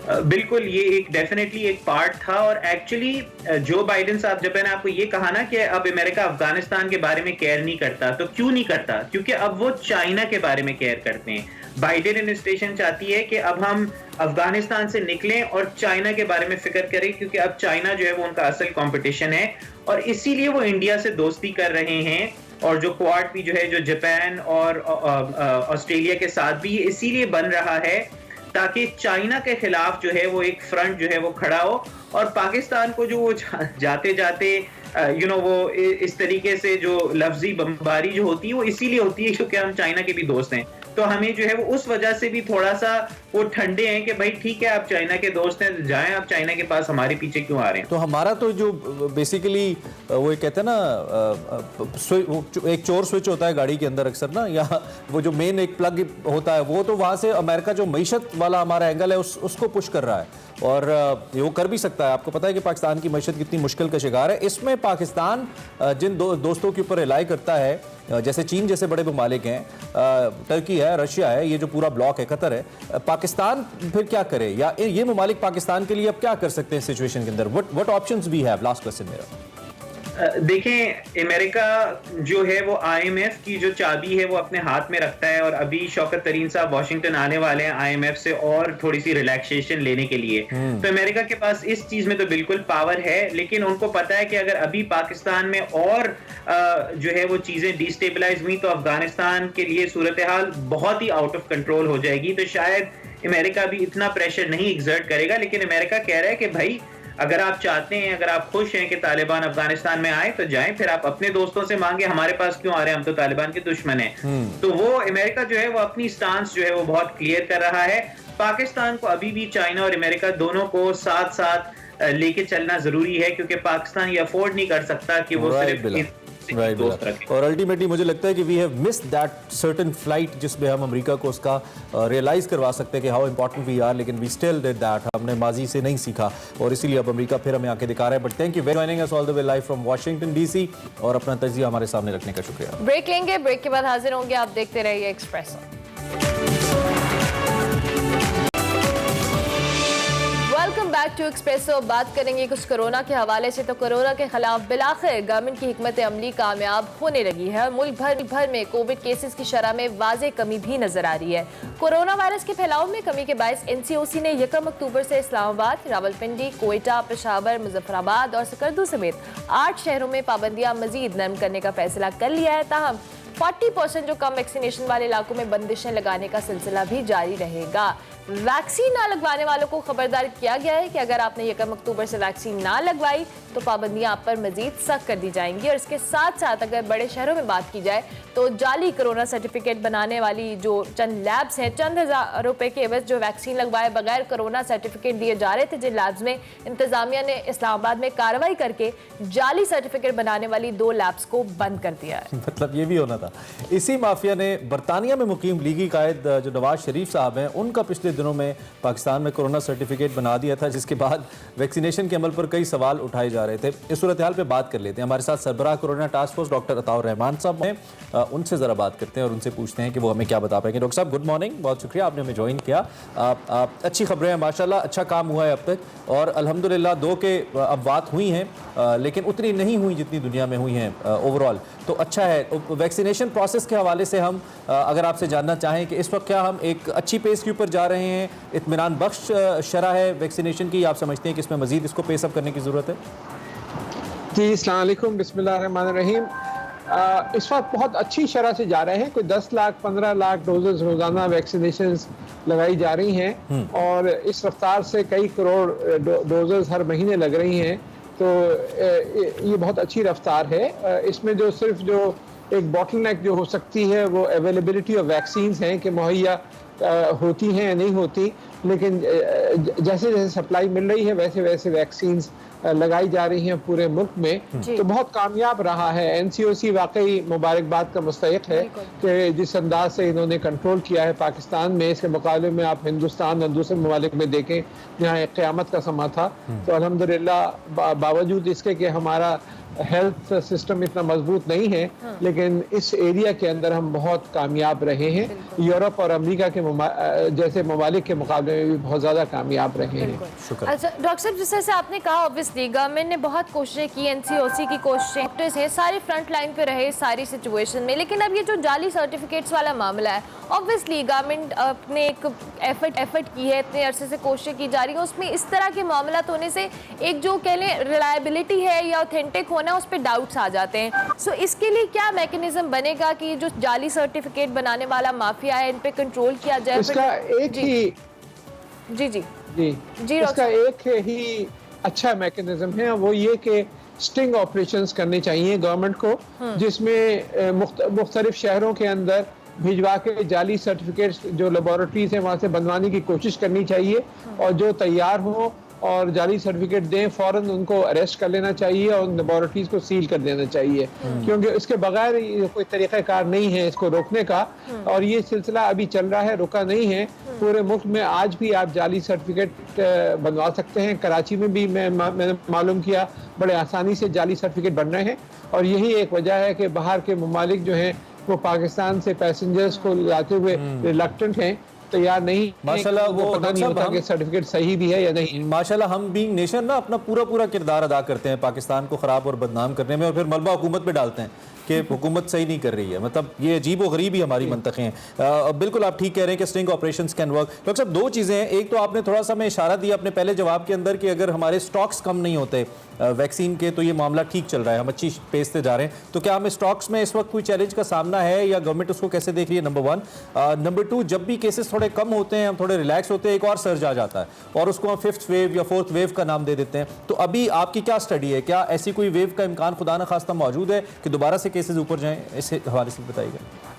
बिल्कुल, ये एक डेफिनेटली एक पार्ट था। और एक्चुअली जो बाइडेन साहब, जब मैंने आपको ये कहा ना कि अब अमेरिका अफगानिस्तान के बारे में केयर नहीं करता, तो क्यों नहीं करता? क्योंकि अब वो चाइना के बारे में केयर करते हैं। बाइडेन एडमिनिस्ट्रेशन चाहती है कि अब हम अफगानिस्तान से निकलें और चाइना के बारे में फिक्र करें, क्योंकि अब चाइना जो है वो उनका असल कंपटीशन है और इसीलिए वो इंडिया से दोस्ती कर रहे हैं। और जो क्वाड भी जो है, जो जापान और ऑस्ट्रेलिया के साथ भी इसीलिए बन रहा है ताकि चाइना के खिलाफ जो है वो एक फ्रंट जो है वो खड़ा हो। और पाकिस्तान को जो वो जाते जाते वो इस तरीके से जो लफ्जी बमबारी जो होती है वो इसीलिए होती है क्योंकि हम चाइना के भी दोस्त हैं। तो हमें जो है वो उस वजह से भी थोड़ा सा वो ठंडे हैं कि भाई ठीक है, आप चाइना के दोस्त हैं, जाएं आप चाइना के पास, हमारे पीछे क्यों आ रहे हैं? तो हमारा तो जो बेसिकली वो कहते हैं ना, एक चोर स्विच होता है गाड़ी के अंदर अक्सर ना, या वो जो मेन एक प्लग होता है, वो तो वहां से अमेरिका जो मईशत वाला हमारा एंगल है उसको पुश कर रहा है और वो कर भी सकता है। आपको पता है कि पाकिस्तान की मईशत कितनी मुश्किल का शिकार है। इसमें पाकिस्तान जिन दोस्तों के ऊपर रिलाई करता है, जैसे चीन जैसे बड़े ममालिक हैं, टर्की है, रशिया है, ये जो पूरा ब्लॉक है, कतर है, पाकिस्तान फिर क्या करे, या ये ममालिक पाकिस्तान के लिए अब क्या कर सकते हैं सिचुएशन के अंदर? What options we have? Last question मेरा। देखें, अमेरिका जो है वो IMF की जो चाबी है वो अपने हाथ में रखता है और अभी शौकत तरीन साहब वाशिंगटन आने वाले हैं IMF से और थोड़ी सी रिलैक्सेशन लेने के लिए। तो अमेरिका के पास इस चीज में तो बिल्कुल पावर है, लेकिन उनको पता है कि अगर अभी पाकिस्तान में और जो है वो चीजें डिस्टेबलाइज हुई तो अफगानिस्तान के लिए सूरत हाल बहुत ही आउट ऑफ कंट्रोल हो जाएगी। तो शायद अमेरिका भी इतना प्रेशर नहीं एग्जर्ट करेगा, लेकिन अमेरिका कह रहा है कि भाई अगर आप चाहते हैं, अगर आप खुश हैं कि तालिबान अफगानिस्तान में आए तो जाएं, फिर आप अपने दोस्तों से मांगे, हमारे पास क्यों आ रहे हैं, हम तो तालिबान के दुश्मन हैं। तो वो अमेरिका जो है वो अपनी स्टांस जो है वो बहुत क्लियर कर रहा है। पाकिस्तान को अभी भी चाइना और अमेरिका दोनों को साथ साथ लेके चलना जरूरी है, क्योंकि पाकिस्तान ये अफोर्ड नहीं कर सकता कि वो सिर्फ और अल्टीमेटली मुझे लगता है कि we have missed that certain flight जिसमें हम अमेरिका को उसका रियलाइज करवा सकते हैं कि हाउ इंपॉर्टेंट वी आर, लेकिन वी स्टिल डिड दैट। हमने माजी से नहीं सीखा और इसीलिए अब अमेरिका फिर हमें आके दिखा रहा है। But thank you for joining us all the way live from Washington DC और अपना तजिया हमारे सामने रखने का शुक्रिया। ब्रेक लेंगे, ब्रेक के बाद हाजिर होंगे, आप देखते रहिए Express. Welcome back to Expresso. बात करेंगे कुछ कोरोना के हवाले से। तो कोरोना के खिलाफ बिलाखिर गवर्नमेंट की हिकमत अमली कामयाब होने लगी है। मुल्क भर में कोविड केसेस की शरह में वाज़ेह कमी भी नजर आ रही है। कोरोना वायरस के फैलाव में कमी के बायस NCOC ने 1 अक्टूबर से इस्लामाबाद, रावलपिंडी, कोयटा, पेशावर, मुजफ्फराबाद और सकर्दू समेत 8 शहरों में पाबंदियां मजीद नरम करने का फैसला कर लिया है। ताहम 40% जो कम वैक्सीनेशन वाले इलाकों में बंदिशें लगाने का सिलसिला भी जारी रहेगा। वैक्सीन ना लगवाने वालों को खबरदार किया गया है कि अगर आपने 1 अक्टूबर से वैक्सीन ना लगवाई तो पाबंदियां आप पर मजीद सख्त कर दी जाएंगी। और इसके साथ साथ अगर बड़े शहरों में बात की जाए तो जाली कोरोना सर्टिफिकेट बनाने वाली जो चंद लैब्स हैं, चंद हज़ार रुपए के एवज जो वैक्सीन लगवाए बगैर कोरोना सर्टिफिकेट दिए जा रहे थे, जिन लैब्स में इंतजामिया ने इस्लामाबाद में कार्रवाई करके जाली सर्टिफिकेट बनाने वाली 2 लैब्स को बंद कर दिया है। मतलब ये भी होना था। इसी माफिया ने बरतानिया में मुकीम लीगी कायद जो नवाज शरीफ साहब हैं, उनका पिछले दिनों में पाकिस्तान में कोरोना सर्टिफिकेट बना दिया था, जिसके बाद वैक्सीनेशन के अमल पर कई सवाल उठाए जा जा रहे थे। इस सूरत हाल पे बात कर लेते हैं। हमारे साथ सरबराह corona task force doctor Ataur Rahman साहब हैं। उनसे ज़रा बात करते हैं और उनसे पूछते हैं कि वो हमें क्या बता पाएंगे। डॉक्टर साहब गुड मॉर्निंग, बहुत शुक्रिया आपने हमें ज्वाइन किया। अच्छी खबरें हैं माशाल्लाह, अच्छा काम हुआ है अब तक और अल्हम्दुलिल्लाह 2 के अब बात हुई हैं, लेकिन उतनी नहीं हुई जितनी दुनिया में हुई हैं ओवरऑल, तो अच्छा है। वैक्सीनेशन प्रोसेस के हवाले से हम अगर आपसे जानना चाहें कि इस वक्त क्या हम एक अच्छी पेस के ऊपर जा रहे हैं, इत्मीनान बख्श शरह है वैक्सीनेशन की, आप समझते हैं कि इसमें मजीद इसको पेस अप करने की ज़रूरत है? जी अस्सलाम वालेकुम, बिस्मिल्लाहिर्रहमानिर्रहीम। इस वक्त बहुत अच्छी शरह से जा रहे हैं। कोई 10 लाख 15 लाख डोजेस रोज़ाना वैक्सीनेशन लगाई जा रही हैं और इस रफ्तार से कई करोड़ डोजेस हर महीने लग रही हैं, तो ये बहुत अच्छी रफ्तार है। इसमें जो सिर्फ जो एक बॉटलनेक जो हो सकती है वो अवेलेबिलिटी ऑफ वैक्सीन्स हैं कि मुहैया होती हैं या नहीं होती, लेकिन जैसे जैसे सप्लाई मिल रही है वैसे वैसे वैक्सीन्स लगाई जा रही हैं पूरे मुल्क में, तो बहुत कामयाब रहा है। NCOC वाकई मुबारकबाद का मुस्तहिक है कि जिस अंदाज से इन्होंने कंट्रोल किया है पाकिस्तान में, इसके मुकाबले में आप हिंदुस्तान और दूसरे ममालिक में देखें जहाँ एक क़यामत का समा था, तो अल्हम्दुलिल्लाह बावजूद इसके कि हमारा हेल्थ सिस्टम इतना मजबूत नहीं है, लेकिन इस एरिया के अंदर हम बहुत कामयाब रहे हैं। यूरोप और अमेरिका के जैसे ममालिक के मुकाबले में भी बहुत ज़्यादा कामयाब रहे हैं। अच्छा डॉक्टर साहब, जिस तरह से आपने कहा ऑब्वियसली गवर्नमेंट ने बहुत कोशिशें की, NCOC की कोशिशें, डॉक्टर्स हैं सारे फ्रंट लाइन पे रहे सारी सिचुएशन में, लेकिन अब ये जो जाली सर्टिफिकेट्स वाला मामला है, ऑब्वियसली गवर्नमेंट ने एक एफर्ट की है, इतने अरसे से कोशिशें की जा रही हैं, उसमें इस तरह के मामला होने से एक जो कह लें रिलायबिलिटी है या ऑथेंटिक होना, उस पर डाउट्स आ जाते हैं। सो इसके लिए क्या मैकेनिज्म बनेगा कि जो जाली सर्टिफिकेट बनाने वाला माफिया है इन पे कंट्रोल किया जाए? इसका एक ही जी जी जी जी इसका एक ही अच्छा मैकेनिज्म है, वो ये कि स्टिंग ऑपरेशंस करने चाहिए गवर्नमेंट को, जिसमें मुख्तलिफ शहरों के अंदर भिजवा के जाली सर्टिफिकेट्स जो लेबोरेटरीज हैं वहाँ से बनवाने की कोशिश करनी चाहिए, और जो तैयार हो और जाली सर्टिफिकेट दें फौरन उनको अरेस्ट कर लेना चाहिए और लेबोरेटरीज को सील कर देना चाहिए, क्योंकि इसके बगैर कोई तरीक़ाकार नहीं है इसको रोकने का, और ये सिलसिला अभी चल रहा है, रुका नहीं है। पूरे मुल्क में आज भी आप जाली सर्टिफिकेट बनवा सकते हैं। कराची में भी मैंने मालूम किया बड़े आसानी से जाली सर्टिफिकेट बन रहे हैं, और यही एक वजह है कि बाहर के ममालिक जो हैं वो पाकिस्तान से पैसेंजर्स को लाते हुए रिलक्टेंट हैं, तैयार नहीं माशाल्लाह। वो पता नहीं होता कि सर्टिफिकेट सही भी है या नहीं। माशाल्लाह हम बीइंग नेशन ना अपना पूरा किरदार अदा करते हैं पाकिस्तान को खराब और बदनाम करने में, और फिर मलबा हुकूमत पे डालते हैं कि हुकूमत सही नहीं कर रही है। मतलब ये अजीब व गरीब ही हमारी मंतक़े हैं। बिल्कुल आप ठीक कह रहे हैं कि sting operations can work. Doctor साहब 2 चीज़ें हैं, एक तो आपने थोड़ा सा में इशारा दिया अपने पहले जवाब के अंदर कि अगर हमारे स्टॉक्स कम नहीं होते वैक्सीन के तो ये मामला ठीक चल रहा है, हम अच्छी पेस से जा रहे हैं, तो क्या हमें स्टॉक्स में इस वक्त कोई चैलेंज का सामना है या गवर्नमेंट उसको कैसे देख रही है? नंबर 1। नंबर 2, जब भी केसेस थोड़े कम होते हैं, हम थोड़े रिलैक्स होते हैं, एक और सर्ज आ जाता है और उसको हम 5th वेव या 4th वेव का नाम दे देते हैं। तो अभी आपकी क्या स्टडी है, क्या ऐसी कोई वेव का इम्कान खुदा न खास्ता मौजूद है कि दोबारा से केसेस ऊपर जाएं? इस हवाले से बताइएगा।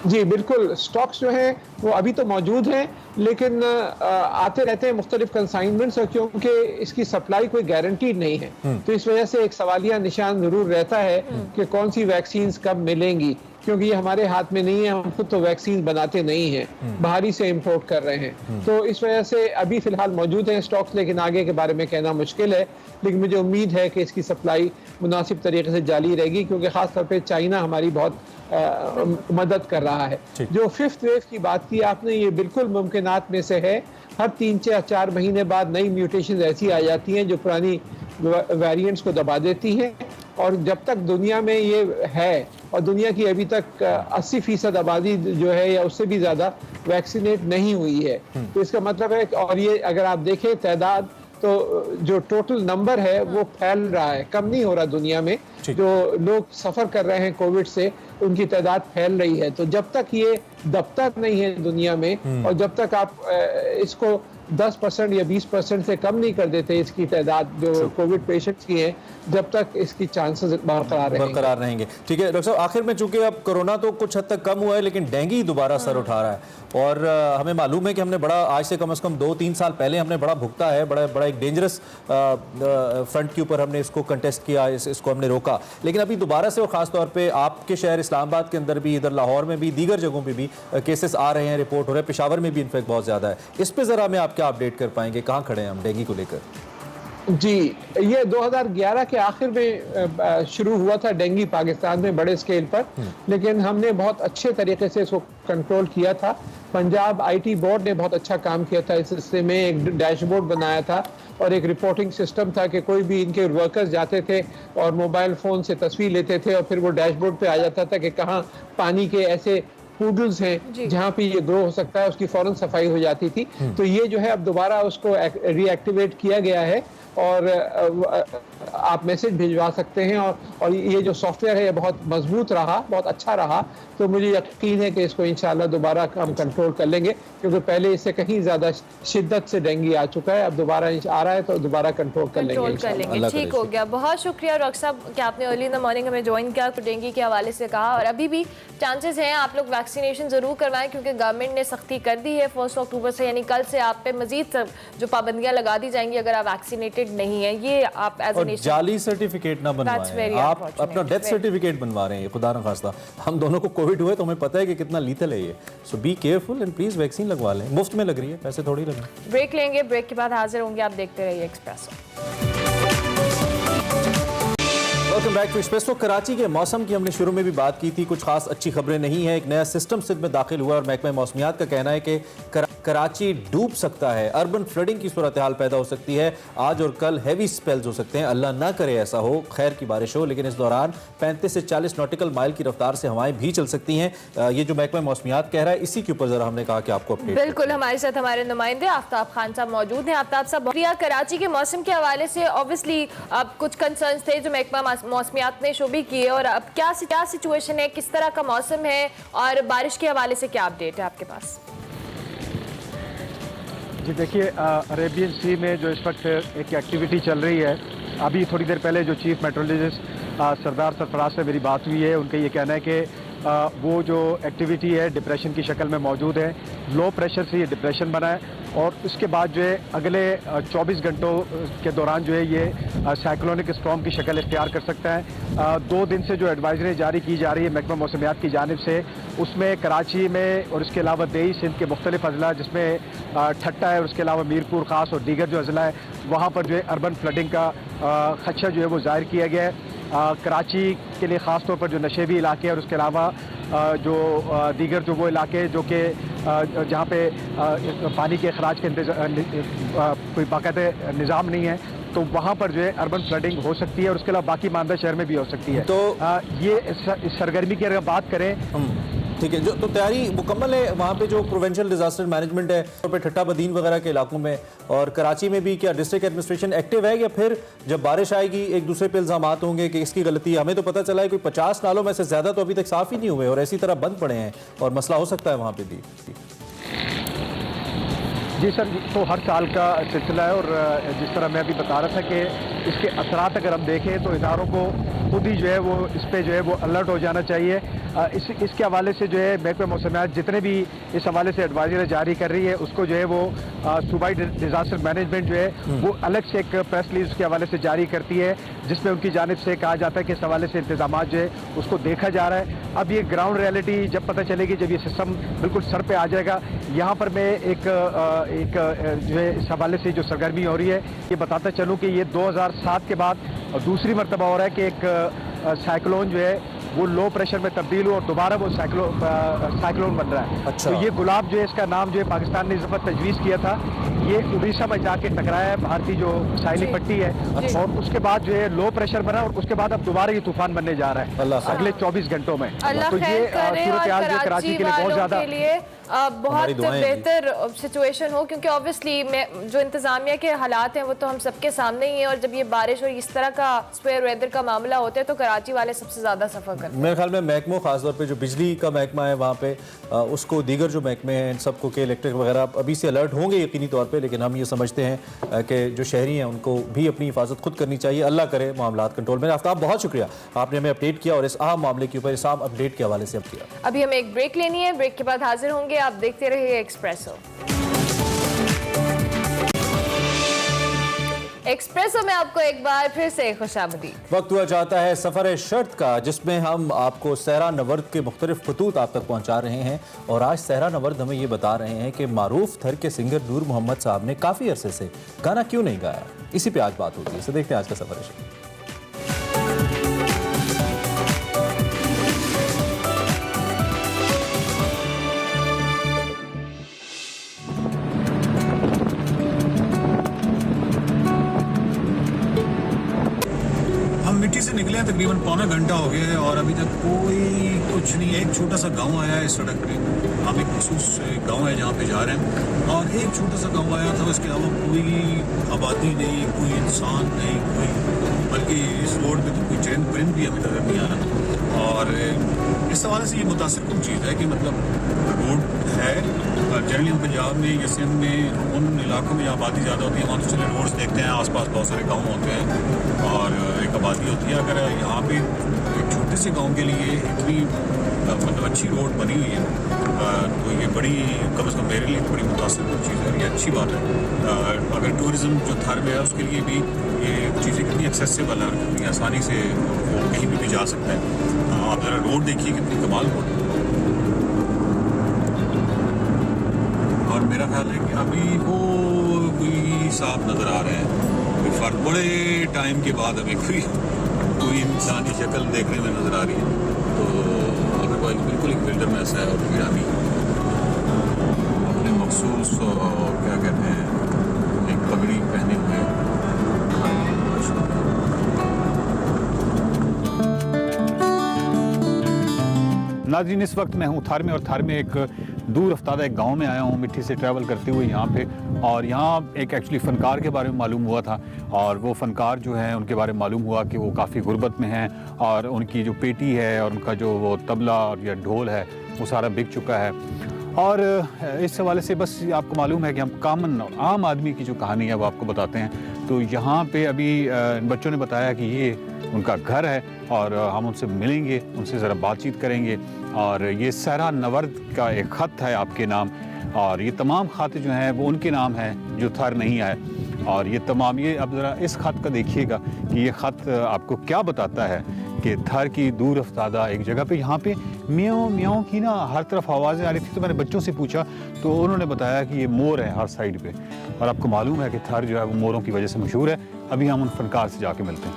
जी बिल्कुल, स्टॉक्स जो हैं वो अभी तो मौजूद हैं, लेकिन आते रहते हैं मुख्तलिफ कंसाइनमेंट्स, और क्योंकि इसकी सप्लाई कोई गारंटीड नहीं है, तो इस वजह से एक सवालिया निशान जरूर रहता है कि कौन सी वैक्सीन कब मिलेंगी, क्योंकि ये हमारे हाथ में नहीं है, हम खुद तो वैक्सीन बनाते नहीं हैं, बाहरी से इंपोर्ट कर रहे हैं। तो इस वजह से अभी फिलहाल मौजूद हैं स्टॉक्स, लेकिन आगे के बारे में कहना मुश्किल है। लेकिन मुझे उम्मीद है कि इसकी सप्लाई मुनासिब तरीके से जारी रहेगी, क्योंकि ख़ास तौर पे चाइना हमारी बहुत मदद कर रहा है। जो 5th वेव की बात की आपने, ये बिल्कुल मुमकिनात में से है। हर 3-4 महीने बाद नई म्यूटेशन ऐसी आ जाती हैं जो पुरानी वेरिएंट्स को दबा देती हैं, और जब तक दुनिया में ये है, और दुनिया की अभी तक 80% आबादी जो है या उससे भी ज़्यादा वैक्सीनेट नहीं हुई है, तो इसका मतलब है, और ये अगर आप देखें तादाद, तो जो टोटल नंबर है वो फैल रहा है, कम नहीं हो रहा दुनिया में। जो लोग सफ़र कर रहे हैं कोविड से, उनकी तादाद फैल रही है। तो जब तक ये दबता नहीं है दुनिया में, और जब तक आप इसको 10% या 20% से कम नहीं कर देते इसकी तादाद जो कोविड पेशेंट्स की है, जब तक इसकी चांसेस बरकरार रहेंगे। ठीक है डॉक्टर साहब, आखिर में चूंकि अब कोरोना तो कुछ हद तक कम हुआ है, लेकिन डेंगू दोबारा सर उठा रहा है, और हमें मालूम है कि हमने बड़ा आज से कम 2-3 साल पहले हमने बड़ा भुगता है, बड़ा एक डेंजरस फ्रंट के ऊपर हमने इसको कंटेस्ट किया, इसको हमने रोका, लेकिन अभी दोबारा से, और ख़ास तौर पे आपके शहर इस्लामाबाद के अंदर भी, इधर लाहौर में भी, दीगर जगहों पे भी केसेस आ रहे हैं, रिपोर्ट हो रहे हैं, पेशावर में भी इनफैक्ट बहुत ज़्यादा है। इस पर ज़रा हमें आप क्या अपडेट कर पाएंगे, कहाँ खड़े हैं हम डेंगू को लेकर? जी, ये 2011 के आखिर में शुरू हुआ था डेंगू पाकिस्तान में बड़े स्केल पर, लेकिन हमने बहुत अच्छे तरीके से इसको कंट्रोल किया था। पंजाब आईटी बोर्ड ने बहुत अच्छा काम किया था इस सिलसिले में, एक डैशबोर्ड बनाया था और एक रिपोर्टिंग सिस्टम था कि कोई भी इनके वर्कर्स जाते थे और मोबाइल फ़ोन से तस्वीर लेते थे और फिर वो डैशबोर्ड पे आ जाता था कि कहाँ पानी के ऐसे पूडल्स हैं जहाँ पे ये ग्रो हो सकता है, उसकी फौरन सफाई हो जाती थी। तो ये जो है अब दोबारा उसको रीएक्टिवेट किया गया है और आप मैसेज भिजवा सकते हैं और ये जो सॉफ्टवेयर है ये बहुत मजबूत रहा, बहुत अच्छा रहा। तो मुझे यकीन है कि इसको इंशाल्लाह दोबारा हम कंट्रोल कर लेंगे, क्योंकि पहले इससे कहीं ज़्यादा शिद्दत से डेंगू आ चुका है, अब दोबारा आ रहा है तो दोबारा कंट्रोल कर लेंगे। ठीक हो गया, बहुत शुक्रिया डॉक्टर साहब कि आपने अर्ली इन द मॉर्निंग हमें ज्वाइन किया, तो डेंगू के हवाले से कहा। और अभी भी चांसेस हैं आप लोग वैक्सीनेशन ज़रूर करवाएं, क्योंकि गवर्नमेंट ने सख्ती कर दी है 1 अक्टूबर से, यानी कल से आप पे मजीद जो पाबंदियाँ लगा दी जाएंगी अगर आप वैक्सीनेटेड नहीं है। ये आप एज ए नेशन जाली सर्टिफिकेट ना बनवाएं, आप अपना डेथ सर्टिफिकेट बनवा रहे हैं, खुदा न खास्ता हम दोनों को कोविड हुए तो हमें पता है कि कितना लीथल है ये। So be careful and please vaccine लगवा लें, मुफ्त में लग रही है, पैसे थोड़ी लग रहे हैं। ब्रेक लेंगे, ब्रेक के बाद हाजिर होंगे, आप देखते रहिए Expresso. Welcome back to Expresso. Karachi के मौसम की हमने शुरू में भी बात की थी, कुछ खास अच्छी खबरें नहीं है। एक नया सिस्टम सिंध में दाखिल हुआ और महकमा मौसमियात का कहना है कि कराची डूब सकता है, अर्बन फ्लडिंग की सूरत हाल पैदा हो सकती है। आज और कल हैवी स्पेल्स हो सकते हैं, अल्लाह ना करे ऐसा हो, खैर की बारिश हो, लेकिन इस दौरान 35 से 40 नॉटिकल माइल की रफ्तार से हवाएं भी चल सकती हैं। ये जो महकमा मौसमियात कह रहा है, इसी के ऊपर जरा हमने कहा कि आपको अपडेट बिल्कुल हमारे साथ हमारे नुमाइंदे आफ्ताब खान साहब मौजूद हैं। आफ्ताब साहब, शुक्रिया। कराची के मौसम के हवाले से ऑब्वियसली अब कुछ कंसर्न्स थे जो महकमा मौसमियात ने शो भी किए, और अब क्या सिचुएशन है, किस तरह का मौसम है और बारिश के हवाले से क्या अपडेट है आपके पास? जी देखिए, अरेबियन सी में जो इस वक्त एक एक्टिविटी चल रही है, अभी थोड़ी देर पहले जो चीफ मेट्रोलॉजिस्ट सरदार सरफराज से मेरी बात हुई है, उनका ये कहना है कि वो जो एक्टिविटी है डिप्रेशन की शक्ल में मौजूद है, लो प्रेशर से ये डिप्रेशन बना है और उसके बाद जो है अगले 24 घंटों के दौरान जो है ये साइक्लोनिक स्टॉर्म की शक्ल इख्तियार कर सकता है। 2 दिन से जो एडवाइजरी जारी की जा रही है महकमा मौसमियात की जानिब से, उसमें कराची में और इसके अलावा देही सिंध के मुख्तलिफ अजला जिसमें ठट्टा है और उसके अलावा मीरपुर ख़ास और दीगर जो अजला है, वहाँ पर जो है अर्बन फ्लडिंग का खदशा जो है वो जाहिर किया गया है। कराची के लिए ख़ास तौर पर जो नशेबी इलाके हैं और उसके अलावा जो दीगर जो वो इलाके जो कि जहाँ पे पानी के अखराज के कोई बाकायदा निज़ाम नहीं है, तो वहाँ पर जो है अर्बन फ्लडिंग हो सकती है और उसके अलावा बाकी मानदा शहर में भी हो सकती है। तो ये सरगर्मी की अगर बात करें, ठीक है, जो तो तैयारी मुकम्मल है वहाँ पे जो प्रोविंशियल डिजास्टर मैनेजमेंट है तो पे ठट्टा बदीन वगैरह के इलाकों में, और कराची में भी क्या डिस्ट्रिक्ट एडमिनिस्ट्रेशन एक्टिव है, या फिर जब बारिश आएगी एक दूसरे पे इल्जामात होंगे कि इसकी गलती? हमें तो पता चला है कोई 50 नालों में से ज़्यादा तो अभी तक साफ़ ही नहीं हुए और इसी तरह बंद पड़े हैं और मसला हो सकता है वहाँ पर भी। जी सर, तो हर साल का सिलसिला है और जिस तरह मैं अभी बता रहा था कि इसके असरात अगर हम देखें तो इदारों को खुद ही जो है वो इस पे जो है वो अलर्ट हो जाना चाहिए। इसके हवाले से जो है महकमा मौसमियात जितने भी इस हवाले से एडवाइजरी जारी कर रही है, उसको जो है वो सूबाई डिजास्टर मैनेजमेंट जो है वो अलग से एक प्रेस रिलीज के हवाले से जारी करती है, जिसमें उनकी जानिब से कहा जाता है कि इस हवाले से इंतजाम जो है उसको देखा जा रहा है। अब ये ग्राउंड रियलिटी जब पता चलेगी, जब ये सिस्टम बिल्कुल सर पे आ जाएगा, यहाँ पर मैं एक जो है इस हवाले से जो सरगर्मी हो रही है ये बताता चलूँ कि ये 2007 के बाद दूसरी मरतबा हो रहा है कि एक साइक्लोन जो है वो लो प्रेशर में तब्दील हुआ और दोबारा वो साइक्लोन बन रहा है। अच्छा। तो ये गुलाब जो है इसका नाम जो है पाकिस्तान ने इस दफा तजवीज़ किया था, ये उड़ीसा में जाके टकराया है, भारतीय जो साहिली पट्टी है, और उसके बाद जो है लो प्रेशर बना और उसके बाद अब दोबारा ये तूफान बनने जा रहा है अगले 24 घंटों में। अल्लाह तो ये खैर करे और सूरत-ए-हाल जो कराची के लिए बहुत ज़्यादा बहुत बेहतर सिचुएशन हो, क्योंकि ऑब्वियसली जो इंतजामिया के हालात हैं वो तो हम सबके सामने ही हैं, और जब ये बारिश और इस तरह का स्क्वेयर वेदर का मामला होता है तो कराची वाले सबसे ज़्यादा सफ़र करते हैं। मेरे ख्याल में महकमों खासतौर पे जो बिजली का महकमा है वहाँ पे उसको, दीगर जो महकमे हैं सबको के इलेक्ट्रिक वगैरह अभी से अलर्ट होंगे यकीनी तौर पे, लेकिन हम ये समझते हैं कि जो शहरी हैं उनको भी अपनी हिफाजत खुद करनी चाहिए। अल्लाह करे मामलात कंट्रोल में। आफ्ताब, बहुत शुक्रिया, आपने हमें अपडेट किया और इस अहम मामले के ऊपर, इस अहम अपडेट के हवाले से अब किया। अभी हमें एक ब्रेक लेनी है, ब्रेक के बाद हाजिर होंगे, आप देखते रहिए एक्सप्रेसो। एक्सप्रेसो में आपको एक बार फिर से खुशामदीद। वक्त हुआ चाहता है सफ़र शर्त का, जिसमें हम आपको सहरा नवर्द के मुख्तलिफ खतूत आप तक पहुँचा रहे हैं। और आज सहरा नवर्द हमें ये बता रहे हैं कि मारूफ थर के सिंगर नूर मोहम्मद साहब ने काफ़ी अरसे से गाना क्यों नहीं गाया। इसी पे आज बात होती है। इसे देखते हैं आज का सफर है। मिट्टी से निकले हैं तकरीबन पौना घंटा हो गया है और अभी तक कोई कुछ नहीं। एक छोटा सा गांव आया है इस सड़क पे, हम एक मखसूस गांव है जहाँ पे जा रहे हैं और एक छोटा सा गांव आया था, उसके अलावा कोई आबादी नहीं, कोई इंसान नहीं, कोई, बल्कि इस रोड पे तो कोई चैन परिंद भी हमें नजर नहीं आ रहा। और इस हवाले से ये मुतासिर कुछ चीज़ है कि मतलब रोड है जनरली पंजाब में या सिंध में उन इलाकों में जहाँ आबादी ज़्यादा होती है वहाँ तो चले रोड्स देखते हैं, आसपास बहुत सारे गांव होते हैं और एक आबादी होती है। अगर यहाँ पे एक छोटे से गांव के लिए इतनी मतलब अच्छी रोड बनी हुई है तो ये बड़ी कम से कम मेरे लिए बड़ी मुतासिर चीज़ है, ये अच्छी बात है। अगर टूरिज़्म जो थर में है उसके लिए भी ये चीज़ें कितनी एक्सेसिबल है और कितनी आसानी से वो कहीं भी जा सकता है। आप ज़रा रोड देखिए कितनी कमाल रोड। और मेरा ख्याल है कि अभी वो कोई साफ नज़र आ रहे हैं, कोई फर्क बड़े टाइम के बाद हमें कोई इंसानी शक्ल देखने में नज़र आ रही है। तो अदरवाइज बिल्कुल एक बिल्डर में ऐसा है और वीरानी अपने मखसूस क्या कहते हैं एक पगड़ी पहने हुए। नाज़रीन, इस वक्त मैं हूँ थार में और थार में एक दूर अफ्तादा एक गांव में आया हूँ मिट्टी से ट्रैवल करते हुए यहाँ पे। और यहाँ एक एक्चुअली फ़नकार के बारे में मालूम हुआ था और वो फ़नकार जो हैं उनके बारे में मालूम हुआ कि वो काफ़ी गुर्बत में हैं और उनकी जो पेटी है और उनका जो वो तबला और या ढोल है वो सारा बिक चुका है। और इस हवाले से बस आपको मालूम है कि हम आम आदमी की जो कहानी है वो आपको बताते हैं। तो यहाँ पे अभी बच्चों ने बताया कि ये उनका घर है और हम उनसे मिलेंगे, उनसे ज़रा बातचीत करेंगे। और ये सहरा नवर्द का एक ख़त है आपके नाम और ये तमाम ख़त जो हैं वो उनके नाम हैं जो थर नहीं आए। और ये तमाम ये अब ज़रा इस ख़त का देखिएगा कि ये ख़त आपको क्या बताता है कि थर की दूर अफ्तादा एक जगह पे यहाँ पे म्याऊं म्याऊं की ना हर तरफ आवाज़ें आ रही थी। तो मैंने बच्चों से पूछा तो उन्होंने बताया कि ये मोर है हर साइड पे और आपको मालूम है कि थर जो है वो मोरों की वजह से मशहूर है। अभी हम उन फनकार से जाके मिलते हैं।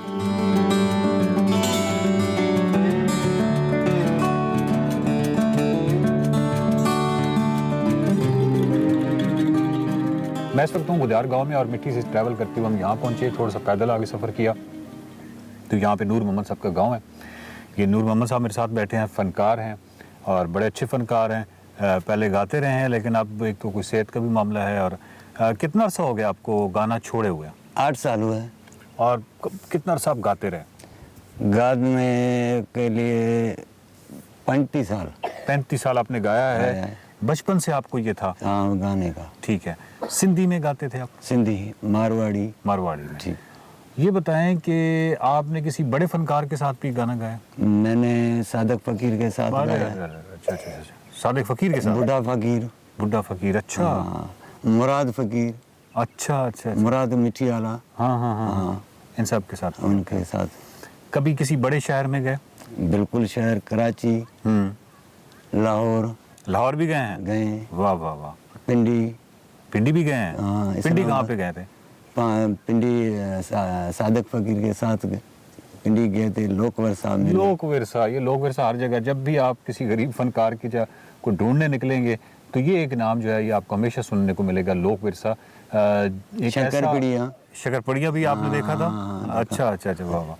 मैं इस वक्त हूँ गुदार गांव में और मिट्टी से ट्रैवल करते हुए हम यहाँ पहुँचे, थोड़ा सा पैदल आगे सफ़र किया तो यहाँ पे नूर मोहम्मद साहब का गांव है। ये नूर मोहम्मद साहब मेरे साथ बैठे हैं, फ़नकार हैं और बड़े अच्छे फ़नकार हैं। पहले गाते रहे हैं लेकिन अब एक तो कोई सेहत का भी मामला है। और कितना अर्सा हो गया आपको गाना छोड़े हुए? 8 साल हुए। और कितना अर्सा आप गाते रहे? गाने के लिए 35 साल। 35 साल आपने गाया है। बचपन से आपको ये था? हाँ, गाने का। ठीक है। सिंधी में गाते थे आप? सिंधी, मारवाड़ी में। जी। ये बताएं कि आपने किसी बड़े फनकार के साथ भी गाना गाया? मैंने सादक फकीर के साथ गाया। अच्छा। सादक फकीर के साथ? बुड्ढा फकीर। अच्छा। मुराद फकीर। अच्छा। मुराद मिट्टी वाला। हाँ। इन सब के साथ? उनके साथ। कभी किसी बड़े शहर में गए? बिल्कुल, शहर कराची, लाहौर भी गए हैं? गए। वाह। पिंडी भी गए हैं? हाँ। पिंडी कहाँ पे गए थे? पिंडी सादक फकीर के साथ पिंडी गए थे। लोक विरसा में। लोक विरसा हर जगह। जब भी आप किसी गरीब फनकार की को ढूंढने निकलेंगे तो ये एक नाम जो है ये आपको हमेशा सुनने को मिलेगा, लोक विरसा। शकरपड़िया भी आपने देखा था? अच्छा। वाह।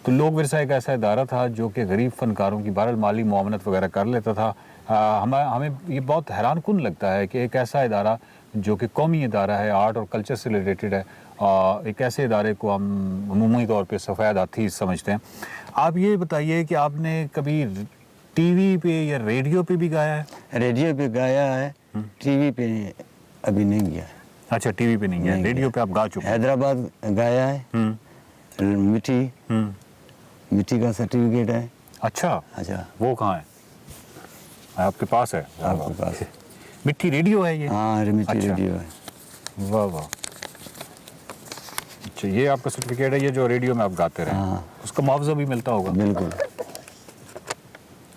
तो लोक विरसा एक ऐसा इदारा था जो कि गरीब फनकारों की बहरहाल माली मुआवनत वगैरह कर लेता था। हमें ये बहुत हैरान कुन लगता है कि एक ऐसा इदारा जो कि कौमी इदारा है, आर्ट और कल्चर से रिलेटेड है, एक ऐसे इदारे को हम अमूमी तौर पे सफ़ेद हाथी समझते हैं। आप ये बताइए कि आपने कभी टीवी पे या रेडियो पे भी गाया है? रेडियो पे गाया है, टीवी पे अभी नहीं गया। अच्छा, टीवी पे नहीं गया, रेडियो पे आप गा चुके? हैदराबाद गाया है। मिट्टी का सर्टिफिकेट है। अच्छा। वो कहाँ है? आपके पास है? आपके पास मिट्टी रेडियो है ये? हाँ, मिट्टी रेडियो है। वाह। अच्छा, ये आपका सर्टिफिकेट है, ये जो रेडियो में आप गाते रहे? हाँ। उसका मुआवजा भी मिलता होगा? बिल्कुल।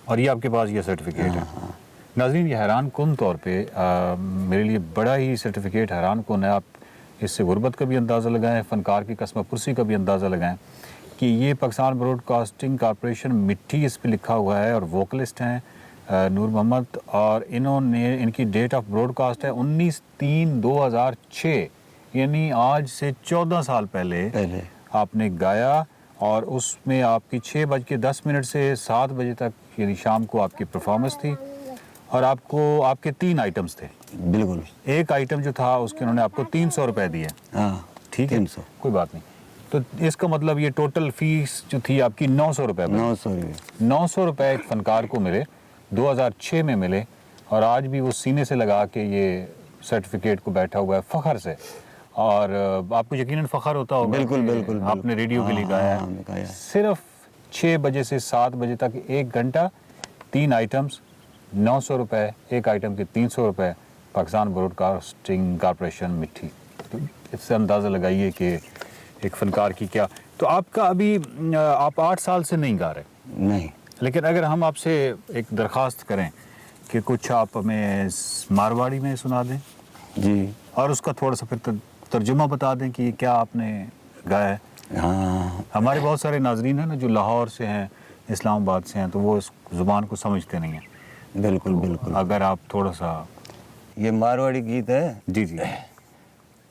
और ये आपके पास ये सर्टिफिकेट है? नाज़रीन, ये हैरान कुन तौर पे मेरे लिए बड़ा ही सर्टिफिकेट हैरान कुन है। आप इससे गुर्बत का भी अंदाज़ा लगाएं, फ़नकार की कसम पुरसी का भी अंदाज़ा लगाएं कि ये पाकिस्तान ब्रॉडकास्टिंग कॉरपोरेशन मिट्टी इस पर लिखा हुआ है और वोकलिस्ट हैं नूर मोहम्मद, और इन्होंने इनकी डेट ऑफ ब्रॉडकास्ट है 19/3/2006, यानी आज से 14 साल पहले आपने गाया, और उसमें आपकी 6:10 से 7 बजे तक यानी शाम को आपकी परफॉर्मेंस थी, और आपको आपके 3 आइटम्स थे। बिल्कुल। एक आइटम जो था उसके उन्होंने आपको 300 रुपए दिए। हाँ, ठीक है, 300। कोई बात नहीं। तो इसका मतलब ये टोटल फीस जो थी आपकी 900 रुपए। 900 रुपए एक फनकार को मिले, 2006 में मिले, और आज भी वो सीने से लगा के ये सर्टिफिकेट को बैठा हुआ है फ़ख्र से। और आपको यकीनन फ़ख्र होता होगा। बिल्कुल बिल्कुल। आपने रेडियो के लिए गाया है। सिर्फ 6 बजे से 7 बजे तक 1 घंटा, 3 आइटम्स, 900 रुपए, एक आइटम के 300 रुपए, पाकिस्तान ब्रॉडकास्टिंग कॉरपोरेशन मिट्टी। तो इससे अंदाज़ा लगाइए कि एक फ़नकार की क्या। तो आपका अभी आप 8 साल से नहीं गा रहे? नहीं। लेकिन अगर हम आपसे एक दरख्वास्त करें कि कुछ आप हमें मारवाड़ी में सुना दें जी, और उसका थोड़ा सा फिर तर्जुमा बता दें कि क्या आपने गाया है। हाँ, हमारे बहुत सारे नाजरीन हैं ना जो लाहौर से हैं, इस्लामाबाद से हैं, तो वो इस ज़ुबान को समझते नहीं हैं। बिल्कुल बिल्कुल। अगर आप थोड़ा सा। ये मारवाड़ी गीत है। जी जी।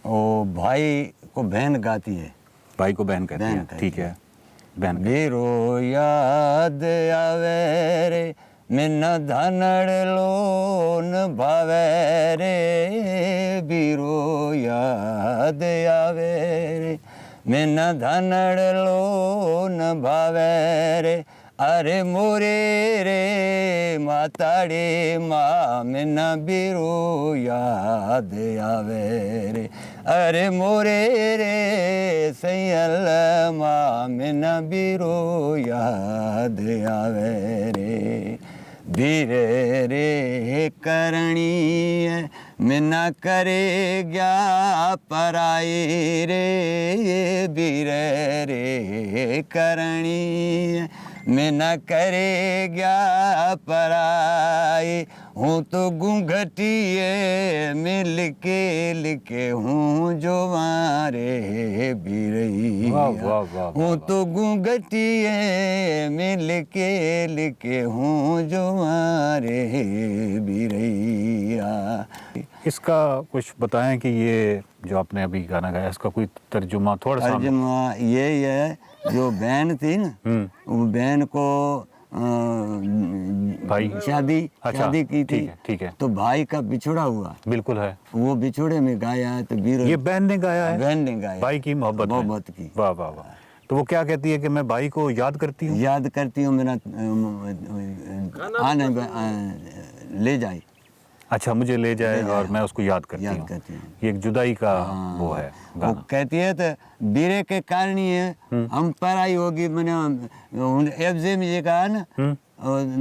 वो भाई को बहन गाती है। भाई को बहन कहते हैं, ठीक है। बहन बीरो याद आवे रे, मिन्ना धानड़ लोन भावे रे, बीरो याद आवे रे, मिन्ना धानड़ लोन भावे रे, अरे मोरे रे माताड़े माँ, मिन्ना बीरो याद आवे रे, अरे मोरे रे सैयल माँ, मिन्ना बीरो याद आवे रे, बीरे रे करणी है मिन्ना करे गया पराई रे, बीरे रे करणी है मिन्ना करे गया पराई, हूँ तो घूंघटिए में लिखे लिखे हूँ जो मारे बिरैया, हूँ तो घूंघटिए में लिखे लिखे हूँ जो मारे बिरैया। इसका कुछ बताएं कि ये जो आपने अभी गाना गाया इसका कोई तर्जुमा थोड़ा सा। तर्जुमा यही है, जो बहन थी ना, वो बहन को भाई शादी की थी, ठीक है। तो भाई का बिछड़ा हुआ। बिल्कुल है। वो बिछड़े में गाया है, तो बीरो ये बहन ने गाया है। बहन ने गाया, भाई की मोहब्बत की। वाह वाह वाह। तो वो क्या कहती है कि मैं भाई को याद करती हूँ, मेरा आने ले जाए। अच्छा, मुझे ले जाए और मैं उसको याद करती हूँ। ये एक जुदाई का वो है। वो कहती है तो बीरे के कारण ही है, हम पराई होगी, मैंने एफजे में ये कहा ना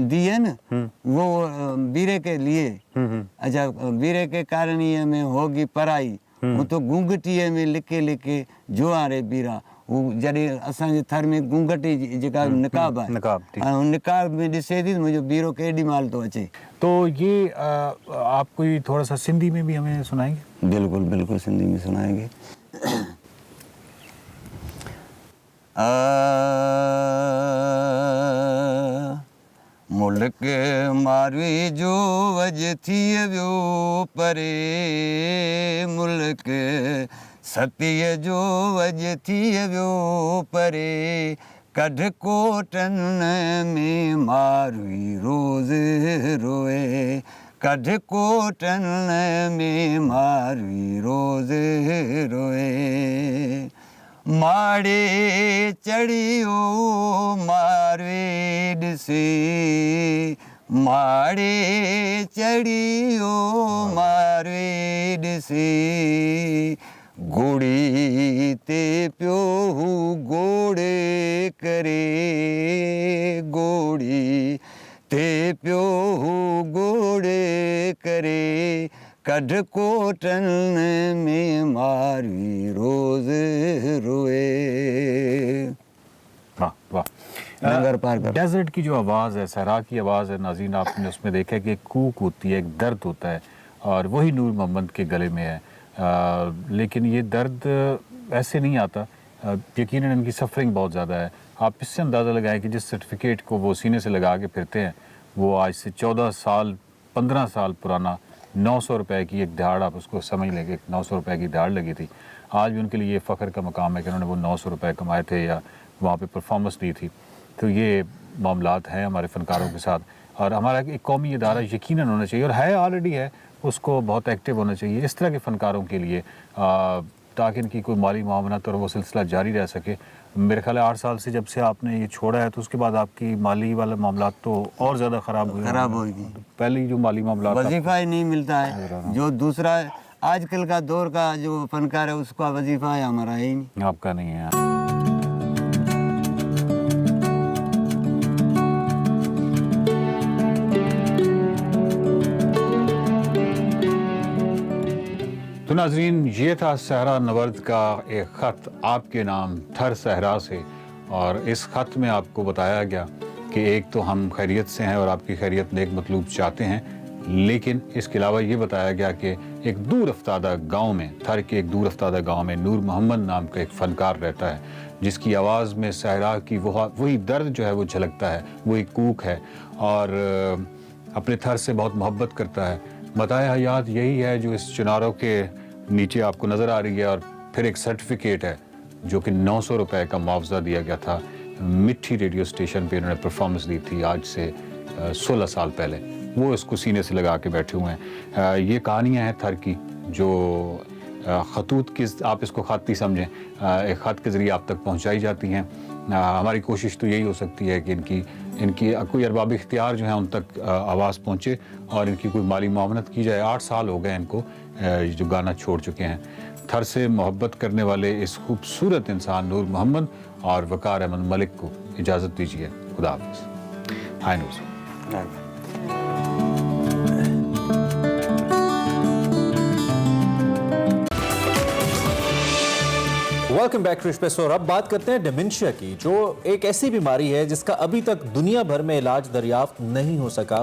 दिए ना, वो बीरे के लिए। अच्छा, बीरे के कारण ही है मैं होगी पराई, वो तो घूंघटी में लिखे लिखे जो आ रे बीरा, वो जॾहिं असांजे थर में घूंघटी जेका निकाब आहे, निकाब में ॾिसे थी मुंहिंजो बीरो केॾी महिल थो अचे। तो ये आप कोई थोड़ा सा सिंधी में भी हमें सुनाएंगे? बिल्कुल बिल्कुल, सिंधी में सुनाएंगे। मुल्क मारवी जो वज थी वियो परे, मुल्क सतीअ जो वज थी वियो परे, कढ कोटन में मारवी रोज़ रोए, कढ कोटन में मारवी रोज़ रोए, माड़े चढ़ियो मारवे ॾिसे, माड़े चढ़ियो मारवे ॾिसे, घोड़ी ते पियो घोड़े करे, घोड़ी ते पियो घोड़े करे, कढ कोटन में मारवी रोज़ रोए। वाह वाह। नंगर पार कर। डेजर्ट की जो आवाज़ है, सहरा की आवाज़ है नाज़रीन, आपने उसमें देखा कि एक कूक होती है, एक दर्द होता है, और वही नूर मोहम्मद के गले में है। लेकिन ये दर्द ऐसे नहीं आता। यकीनन इनकी सफरिंग बहुत ज़्यादा है। आप इससे अंदाज़ा लगाएं कि जिस सर्टिफिकेट को वो सीने से लगा के फिरते हैं वो आज से 14 साल 15 साल पुराना 900 रुपए की एक दहाड़, आप उसको समझ लें कि 900 रुपए की दहाड़ लगी थी। आज भी उनके लिए ये फ़ख्र का मकाम है कि उन्होंने वो 900 रुपए कमाए थे या वहाँ पे परफॉर्मेंस दी थी। तो ये मामलात हैं हमारे फ़नकारों के साथ, और हमारा एक कौमी इदारा यकीनन होना चाहिए, और है ऑलरेडी है, उसको बहुत एक्टिव होना चाहिए इस तरह के फ़नकारों के लिए, ताकि इनकी कोई माली मामलात और वो सिलसिला जारी रह सके। मेरे ख्याल है 8 साल से जब से आपने ये छोड़ा है तो उसके बाद आपकी माली वाला मामलात तो और ज़्यादा ख़राब होगी। पहले जो माली मामलात वजीफ़ा ही नहीं मिलता है, जो दूसरा आजकल का दौर का जो फनकार है उसका वजीफ़ा है, हमारा ही नहीं, आपका नहीं है। तो नाज़रीन, ये था सहरा नवर्द का एक ख़त आपके नाम थर सहरा से, और इस ख़त में आपको बताया गया कि एक तो हम खैरियत से हैं और आपकी खैरियत नेक मतलूब चाहते हैं, लेकिन इसके अलावा ये बताया गया कि एक दूर अफ्तादा गाँव में, थर के एक दूर अफ्तादा गाँव में नूर मोहम्मद नाम का एक फ़नकार रहता है, जिसकी आवाज़ में सहरा की वही दर्द जो है वो झलकता है, वही कूक है, और अपने थर से बहुत मोहब्बत करता है। बताया हयात यही है जो इस चुनारों के नीचे आपको नज़र आ रही है, और फिर एक सर्टिफिकेट है जो कि 900 रुपए का मुआवजा दिया गया था। मिठी रेडियो स्टेशन पे इन्होंने परफॉर्मेंस दी थी आज से 16 साल पहले, वो इसको सीने से लगा के बैठे हुए हैं। ये कहानियाँ हैं थर की जो खतूत की, आप इसको ख़त ही समझें, एक ख़त के ज़रिए आप तक पहुँचाई जाती हैं। हमारी कोशिश तो यही हो सकती है कि इनकी कोई अरबाब इख्तियार जो है उन तक आवाज़ पहुँचे और इनकी कोई माली मुआवनत की जाए। 8 साल हो गए इनको जो गाना छोड़ चुके हैं। थर से मोहब्बत करने वाले इस खूबसूरत इंसान नूर मोहम्मद और वकार अहमद मलिक को इजाज़त दीजिए। खुदा हाफ़िज़। Hi Noor. Welcome back to Espresso. और अब बात करते हैं डिमेंशिया की, जो एक ऐसी बीमारी है जिसका अभी तक दुनिया भर में इलाज दरियाफ्त नहीं हो सका,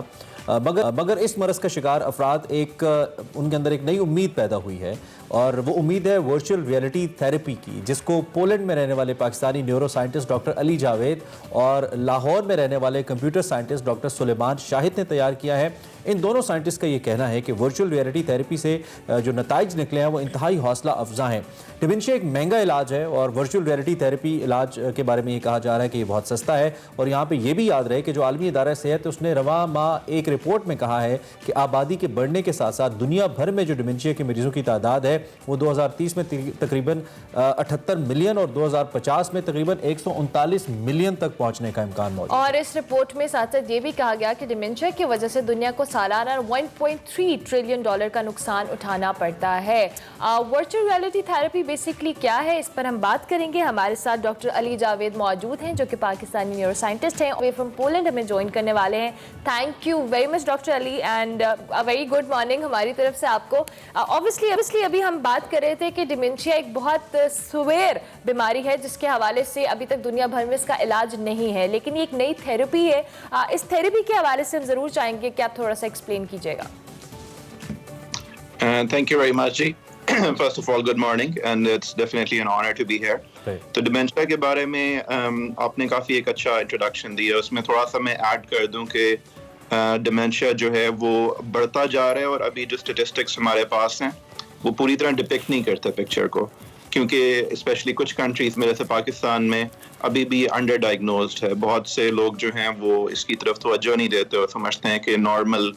मगर इस मरज़ का शिकार अफराद उनके अंदर एक नई उम्मीद पैदा हुई है, और वो उम्मीद है वर्चुअल रियलिटी थेरेपी की, जिसको पोलैंड में रहने वाले Pakistani neuroscientist doctor Ali Javed और लाहौर में रहने वाले computer scientist doctor Suleman Shahid ने तैयार किया है। इन दोनों साइंटिस्ट का ये कहना है कि वर्चुअल रियलिटी थेरेपी से जो नताइज निकले हैं वो इंतहाई हौसला अफजा हैं। डिमेंशिया एक महंगा इलाज है, और वर्चुअल रियलिटी थेरेपी इलाज के बारे में ये कहा जा रहा है कि ये बहुत सस्ता है। और यहाँ पे ये भी याद रहे कि जो आलमी इदारा सेहत है उसने रवा माह एक रिपोर्ट में कहा है कि आबादी के बढ़ने के साथ साथ दुनिया भर में जो डिमेंशिया के मरीजों की तादाद है वो 2030 में तकरीबन 78 मिलियन और 2050 में तकरीबन 139 मिलियन तक पहुंचने का इम्कान मौजूद है। और इस रिपोर्ट में साथ साथ ये भी कहा गया कि डिमेंशिया की वजह से दुनिया को सालाना 1.3 ट्रिलियन डॉलर का नुकसान उठाना पड़ता है। वर्चुअल रियलिटी थेरेपी बेसिकली क्या है, इस पर हम बात करेंगे। हमारे साथ डॉक्टर अली जावेद मौजूद हैं जो कि पाकिस्तानी न्यूरो साइंटिस्ट हैं, वे फ्रॉम पोलैंड हमें ज्वाइन करने वाले हैं। Thank you very much doctor Ali, and a very good morning हमारी तरफ से आपको। ऑब्वियसली अभी हम बात कर रहे थे कि डिमेंशिया एक बहुत सुवेर बीमारी है जिसके हवाले से अभी तक दुनिया भर में इसका इलाज नहीं है, लेकिन ये एक नई थेरेपी है। इस थेरेपी के हवाले से हम जरूर चाहेंगे कि आप थोड़ा सा एक्सप्लेन कीजिएगा। Thank you very much जी। First of all, good morning, and it's definitely an honor to be here. तो डिमेंशिया के बारे में आपने काफ़ी एक अच्छा इंट्रोडक्शन दिया, उसमें थोड़ा सा मैं ऐड कर दूं कि डिमेंशिया जो है वो बढ़ता जा रहा है, और अभी जो स्टेटिस्टिक्स हमारे पास हैं वो पूरी तरह डिपिक्ट नहीं करते पिक्चर को, क्योंकि स्पेशली कुछ कंट्रीज में जैसे पाकिस्तान में अभी भी अंडर डायग्नोज्ड है। बहुत से लोग जो हैं वो इसकी तरफ तवज्जो नहीं देते और समझते हैं कि नॉर्मल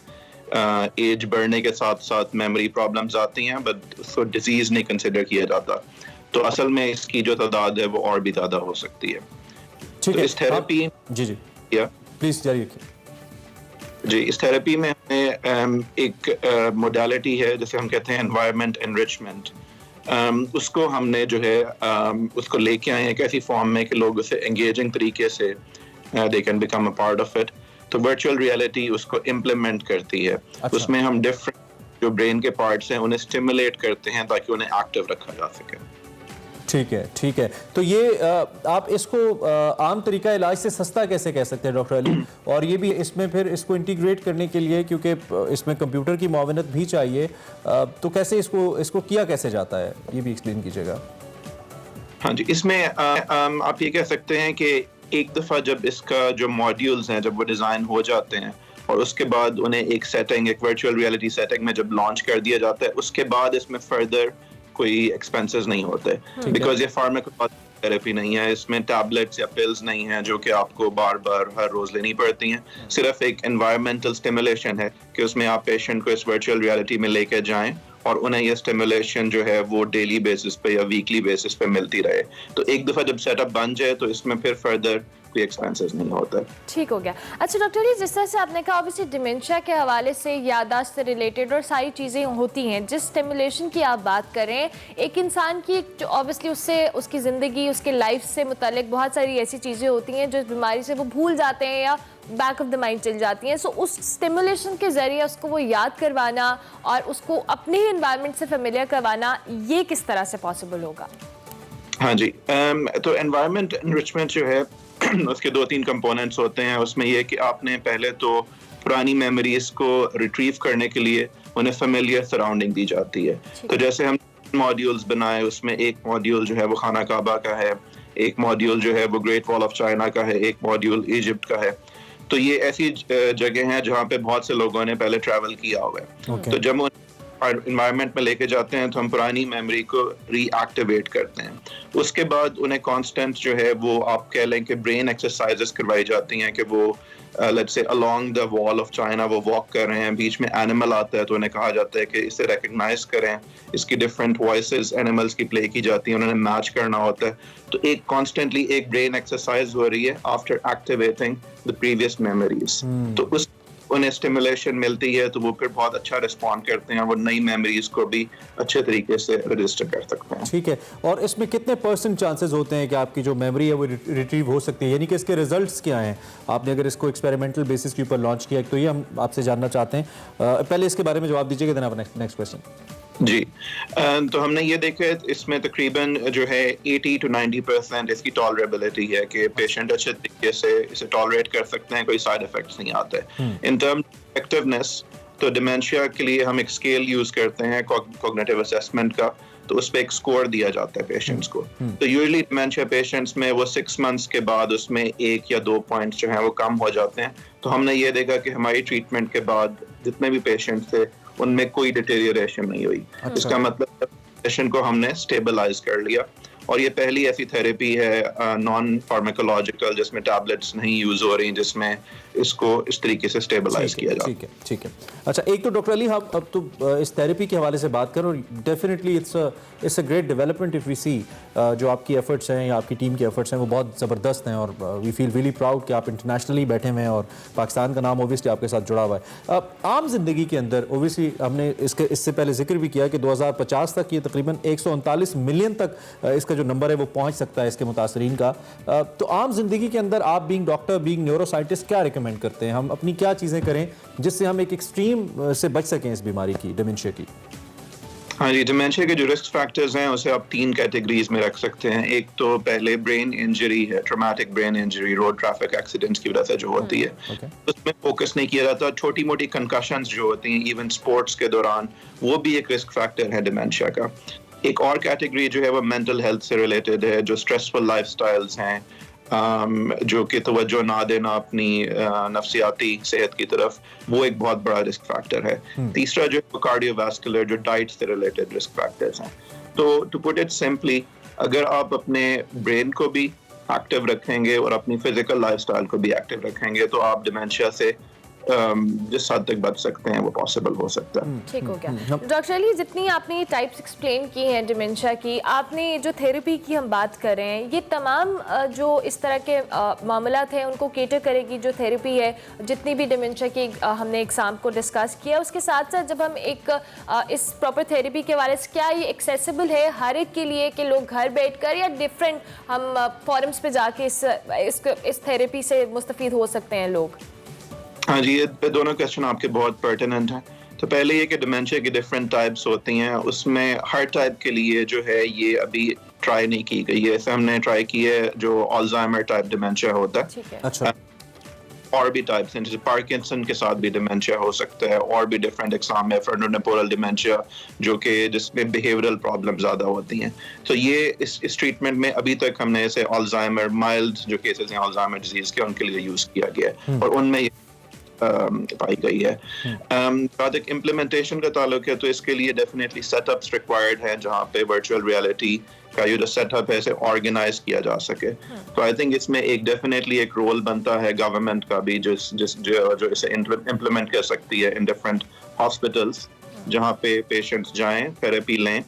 एज बढ़ने के साथ साथ मेमोरी प्रॉब्लम्स आती हैं, बट उसको डिजीज नहीं कंसिडर किया जाता। तो असल में इसकी जो तादाद है वो और भी ज़्यादा हो सकती है। ठीक है, इस थेरेपी जी प्लीज जारी रखिए। जी, इस थेरेपी में हमें एक मोडालिटी है जिसे हम कहते हैं एनवायरनमेंट एनरिचमेंट, उसको हमने जो है उसको लेके आए हैं एक ऐसी फॉर्म में कि लोग उसे एंगेजिंग तरीके से they can become a part of it. तो वर्चुअल रियलिटी उसको इम्प्लीमेंट करती है। अच्छा। उसमें हम डिफरेंट जो ब्रेन के पार्ट्स हैं उन्हें स्टिमुलेट करते हैं ताकि उन्हें एक्टिव रखा जा सके। ठीक है, ठीक है। तो ये आप इसको आम तरीका इलाज से सस्ता कैसे कह सकते हैं डॉक्टर अली? और ये भी इसमें फिर इसको इंटीग्रेट करने के लिए, क्योंकि इसमें कंप्यूटर की मुआवनत भी चाहिए, तो कैसे इसको किया कैसे जाता है, ये भी एक्सप्लेन कीजिएगा। हाँ जी, इसमें आप ये कह सकते हैं कि एक दफ़ा जब इसका जो मॉड्यूल्स हैं जब वो डिज़ाइन हो जाते हैं और उसके बाद उन्हें एक वर्चुअल रियलिटी सेटिंग में जब लॉन्च कर दिया जाता है, उसके बाद इसमें फर्दर कोई एक्सपेंसेस नहीं होते, बिकॉज ये फार्माकोथेरेपी नहीं है, इसमें टैबलेट्स या पिल्स नहीं है जो कि आपको बार बार हर रोज लेनी पड़ती हैं। सिर्फ एक एनवायरमेंटल स्टिमुलेशन है कि उसमें आप पेशेंट को इस वर्चुअल रियलिटी में लेके जाएं और उन्हें ये स्टिमुलेशन जो है वो डेली बेसिस पे या वीकली बेसिस पे मिलती रहे। तो एक दफ़ा जब सेटअप बन जाए तो इसमें फिर फर्दर कोई एक्सपेंसेस नहीं होता। ठीक हो गया। अच्छा डॉक्टर अली, जिस तरह से आपने कहा ऑब्वियसली डिमेंशिया के हवाले से याददाश्त से रिलेटेड और सारी चीज़ें होती हैं, जिस स्टिमुलेशन की आप बात करें, एक इंसान की जो ऑब्वियसली उससे उसकी ज़िंदगी उसके लाइफ से मुतालिक बहुत सारी ऐसी चीज़ें होती हैं जो इस बीमारी से वो भूल जाते हैं या बैक ऑफ द माइंड चल जाती हैं। सो उस स्टिमुलेशन के ज़रिए उसको वो याद करवाना और उसको अपने ही एनवायरनमेंट से फेमिलियर करवाना, ये किस तरह से पॉसिबल होगा? हाँ जी, तो एनवायरनमेंट एनरिचमेंट जो है उसके 2-3 कंपोनेंट्स होते हैं। उसमें यह कि आपने पहले तो पुरानी मेमोरीज को रिट्रीव करने के लिए उन्हें फेमिलियर सराउंडिंग दी जाती है। तो जैसे हम मॉड्यूल्स बनाए, उसमें एक मॉड्यूल जो है वो खाना काबा का है, एक मॉड्यूल जो है वो ग्रेट वॉल ऑफ चाइना का है, एक मॉड्यूल इजिप्ट का है। तो ये ऐसी जगह हैं जहाँ पे बहुत से लोगों ने पहले ट्रैवल किया हुआ है। तो जब एनवायरनमेंट में लेके जाते हैं तो हम पुरानी मेमोरी को रीएक्टिवेट करते हैं। उसके बाद उन्हें कांस्टेंट जो है वो आप कह लें कि ब्रेन एक्सरसाइजेस करवाई जाती हैं कि वो let's say along the wall of China वो वॉक कर रहे हैं, बीच में एनिमल आता है तो उन्हें कहा जाता है कि इसे रिकग्नाइज करें, इसकी डिफरेंट वॉइसेस एनिमल्स की प्ले की जाती हैं, उन्हें मैच करना होता है। तो एक कॉन्स्टेंटली एक ब्रेन एक्सरसाइज हो रही है after activating the previous memories. तो उस उन्हें स्टिमुलेशन मिलती है तो वो फिर बहुत अच्छा रिस्पॉन्ड करते हैं, वो नई मेमोरीज को भी अच्छे तरीके से रजिस्टर कर सकते हैं। ठीक है। और इसमें कितने % चांसेस होते हैं कि आपकी जो मेमोरी है वो रिट्रीव हो सकती है, यानी कि इसके रिजल्ट्स क्या हैं? आपने अगर इसको एक्सपेरिमेंटल बेसिस के ऊपर लॉन्च किया तो ये हम आपसे जानना चाहते हैं। पहले इसके बारे में जवाब दीजिएगा, देन आप नेक्स्ट क्वेश्चन। जी, तो हमने ये देखा है इसमें तकरीबन जो है 80 to 90% इसकी टॉलरेबिलिटी है कि पेशेंट अच्छे तरीके से इसे टॉलरेट कर सकते हैं, कोई साइड इफेक्ट्स नहीं आते। इन टर्म्स इफेक्टिवनेस, तो डिमेंशिया के लिए हम एक स्केल यूज करते हैं कॉग्निटिव असेसमेंट का, तो उस पर एक स्कोर दिया जाता है पेशेंट्स को। तो यूजुअली डिमेंशिया पेशेंट्स में वो 6 months के बाद उसमें 1 या 2 पॉइंट्स जो है वो कम हो जाते हैं। तो हमने ये देखा कि हमारी ट्रीटमेंट के बाद जितने भी पेशेंट्स थे उनमें कोई डिटेरियोरेशन नहीं हुई। इसका मतलब पेशेंट को हमने स्टेबलाइज कर लिया। और ये पहली ऐसी थेरेपी है नॉन फार्माकोलॉजिकल जिसमें टैबलेट्स नहीं यूज हो रही, जिसमें इसको इस तरीके से स्टेबलाइज किया जाता है। ठीक है, ठीक है। अच्छा, एक तो डॉक्टर अली हम अब तो इस थेरेपी के हवाले से बात करें, और definitely it's a great development if we see जो आपकी एफर्ट्स हैं या आपकी टीम के एफर्ट्स हैं वो बहुत ज़बरदस्त हैं, और वी फील रियली प्राउड कि आप इंटरनेशनली बैठे हुए हैं और पाकिस्तान का नाम ओबियसली आपके साथ जुड़ा हुआ है। आम जिंदगी के अंदर ओबियसली हमने इससे पहले जिक्र भी किया कि 2050 तक ये तकरीबन 139 मिलियन तक इसका जो नंबर है वो पहुंच सकता है इसके मुतासरीन का। तो आम जिंदगी के अंदर आप being doctor, being neuro scientist, क्या रिकमेंड करते हैं? हम अपनी क्या चीज़ें करें जिससे हम एक एक्सट्रीम से बच सकें इस बीमारी की, डिमेंशिया की? हाँ जी, डिमेंशिया के जो रिस्क फैक्टर्स हैं उसे आप 3 कैटेगरीज में रख सकते हैं। एक तो पहले ब्रेन इंजरी है, traumatic brain injury, road traffic accidents की वजह से जो होती है, उसमें फोकस नहीं किया जाता। छोटी मोटी कंकशंस जो होती हैं इवन स्पोर्ट्स के दौरान, वो भी एक रिस्क फैक्टर है डिमेंशिया का। एक और कैटेगरी जो है वो मेंटल हेल्थ से रिलेटेड है, जो स्ट्रेसफुल लाइफस्टाइल्स हैं, जो कि तवज्जो ना देना अपनी नफ्सियाती सेहत की तरफ, वो एक बहुत बड़ा रिस्क फैक्टर है। तीसरा जो कार्डियोवास्कुलर, जो डाइट से रिलेटेड रिस्क फैक्टर्स हैं। तो टू पुट इट सिंपली, अगर आप अपने ब्रेन को भी एक्टिव रखेंगे और अपनी फिजिकल लाइफस्टाइल को भी एक्टिव रखेंगे तो आप डिमेंशिया से जिस हद तक बच सकते हैं वो पॉसिबल हो सकता है। ठीक हो गया। डॉक्टर अली, जितनी आपने ये टाइप्स एक्सप्लेन की हैं डिमेंशिया की, आपने जो थेरेपी की हम बात कर रहे हैं, ये तमाम जो इस तरह के मामला हैं उनको केटर करेगी जो थेरेपी है, जितनी भी डिमेंशिया की हमने एग्जाम को डिस्कस किया। उसके साथ साथ जब हम एक इस प्रॉपर थेरेपी के वाले से, क्या ये एक्सेसिबल है हर एक के लिए कि लोग घर बैठकर या डिफरेंट हम फॉरम्स पे जाके इस थेरेपी से मुस्तफीद हो सकते हैं लोग? हाँ जी, ये दोनों क्वेश्चन आपके बहुत पर्टिनेंट हैं। तो पहले ये कि डिमेंशिया की डिफरेंट टाइप्स होती हैं, उसमें हर टाइप के लिए जो है ये अभी ट्राई नहीं की गई है। इसे हमने ट्राई की है जो अल्जाइमर टाइप डिमेंशिया होता है, ठीक है। अच्छा, और भी टाइप्स हैं, जैसे पार्किंसन के साथ भी डिमेंशिया हो सकता है, और भी डिफरेंट एग्जाम है फ्रंटोटेम्पोरल डिमेंशिया जो कि जिसमें बिहेवियरल प्रॉब्लम ज़्यादा होती हैं। तो ये इस ट्रीटमेंट में अभी तक हमने इसे अल्जाइमर माइल्ड जो केसेस हैं अल्जाइमर डिजीज के, उनके लिए यूज़ किया गया है और उनमें ये पाई गई है। बाद इम्प्लीमेंटेशन का ताल्लुक है तो इसके लिए डेफिनेटली सेटअप्स रिक्वायर्ड हैं जहाँ पे वर्चुअल रियलिटी का ये जो सेटअप है इसे ऑर्गेनाइज किया जा सके। तो आई थिंक इसमें एक डेफिनेटली एक रोल बनता है गवर्नमेंट का भी जो इसे इम्प्लीमेंट कर सकती है इन डिफरेंट हॉस्पिटल्स जहाँ पे पेशेंट्स जाएं, थेरेपी लें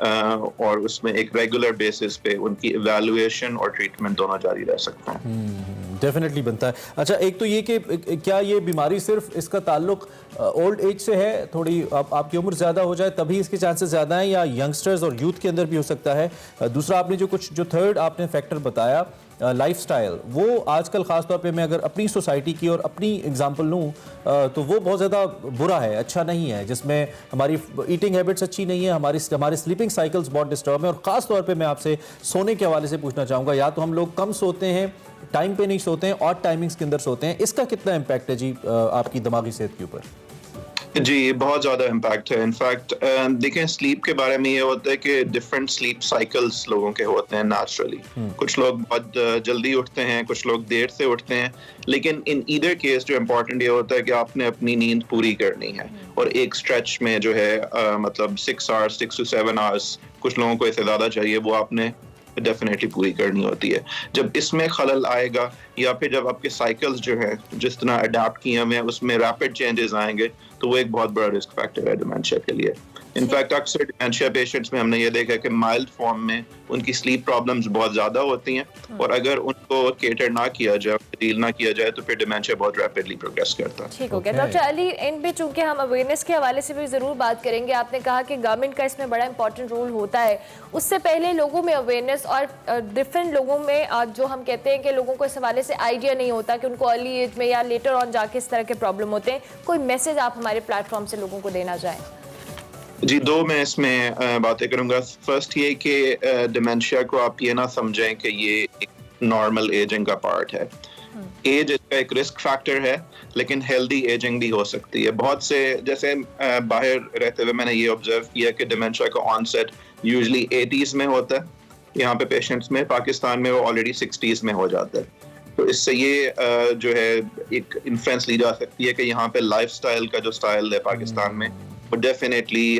और उसमें एक रेगुलर बेसिस पे उनकी इवैल्यूएशन और ट्रीटमेंट दोनों जारी रह सकते हैं। डेफिनेटली बनता है। अच्छा, एक तो ये कि क्या ये बीमारी सिर्फ इसका ताल्लुक ओल्ड एज से है, थोड़ी आपकी उम्र ज़्यादा हो जाए तभी इसके चांसेस ज़्यादा हैं, या यंगस्टर्स और यूथ के अंदर भी हो सकता है? दूसरा, आपने जो थर्ड आपने फैक्टर बताया लाइफस्टाइल, वो आजकल ख़ास तौर पे मैं अगर अपनी सोसाइटी की और अपनी एग्जांपल लूँ तो वो बहुत ज़्यादा बुरा है, अच्छा नहीं है, जिसमें हमारी ईटिंग हैबिट्स अच्छी नहीं है, हमारे स्लीपिंग साइकिल्स बहुत डिस्टर्ब हैं। और ख़ास तौर पे मैं आपसे सोने के हवाले से पूछना चाहूँगा, या तो हम लोग कम सोते हैं, टाइम पे नहीं सोते हैं, और टाइमिंग्स के अंदर सोते हैं, इसका कितना इम्पैक्ट है जी आपकी दिमागी सेहत के ऊपर? जी, बहुत ज़्यादा इम्पैक्ट है। इनफैक्ट देखें, स्लीप के बारे में ये होता है कि डिफरेंट स्लीप साइकिल्स लोगों के होते हैं नेचुरली। कुछ लोग बहुत जल्दी उठते हैं, कुछ लोग देर से उठते हैं, लेकिन इन ईदर केस जो इम्पोर्टेंट ये होता है कि आपने अपनी नींद पूरी करनी है और एक स्ट्रेच में जो है मतलब 6 to 7 hours, कुछ लोगों को इससे ज़्यादा चाहिए, वो आपने डेफिनेटली पूरी करनी होती है। जब इसमें खलल आएगा या फिर जब आपके साइकिल्स जो है जिस तरह अडाप्ट किए हुए हैं उसमें रैपिड चेंजेस आएंगे तो वो एक बहुत बड़ा रिस्क फैक्टर है डिमेंशिया के लिए। इनफैक्ट अक्सर डिमेंशिया पेशेंट्स में हमने ये देखा है कि माइल्ड फॉर्म में उनकी स्लीप प्रॉब्लम्स बहुत ज्यादा होती हैं और अगर उनको केटर ना किया जाए, डील ना किया जाए तो फिर डिमेंशिया बहुत रैपिडली प्रोग्रेस करता है। ठीक हो गया। डॉक्टर अली, एंड पे चूंकि हम अवेयरनेस के हवाले से भी जरूर बात करेंगे, आपने कहा कि गवर्नमेंट का इसमें बड़ा इंपॉर्टेंट रोल होता है, उससे पहले लोगों में अवेयरनेस और डिफरेंट लोगों में जो हम कहते हैं कि लोगों को इस हवाले से आइडिया नहीं होता कि उनको अर्ली एज में या लेटर ऑन जाके इस तरह के प्रॉब्लम होते हैं, कोई मैसेज आप हमारे प्लेटफॉर्म से लोगों को देना चाहें? जी, दो मैं इसमें बातें करूंगा। फर्स्ट ये कि डिमेंशिया को आप ये ना समझें कि ये एक नॉर्मल एजिंग का पार्ट है। एज इसका एक रिस्क फैक्टर है, लेकिन हेल्दी एजिंग भी हो सकती है। बहुत से जैसे बाहर रहते हुए मैंने ये ऑब्जर्व किया कि डिमेंशिया का ऑनसेट यूजुअली 80s में होता है यहाँ पे पेशेंट्स में, पाकिस्तान में वो ऑलरेडी 60s में हो जाता है। तो इससे ये जो है एक इन्फ्लुएंस ली जा सकती है कि यहाँ पे लाइफस्टाइल का जो स्टाइल है पाकिस्तान में वो डेफिनेटली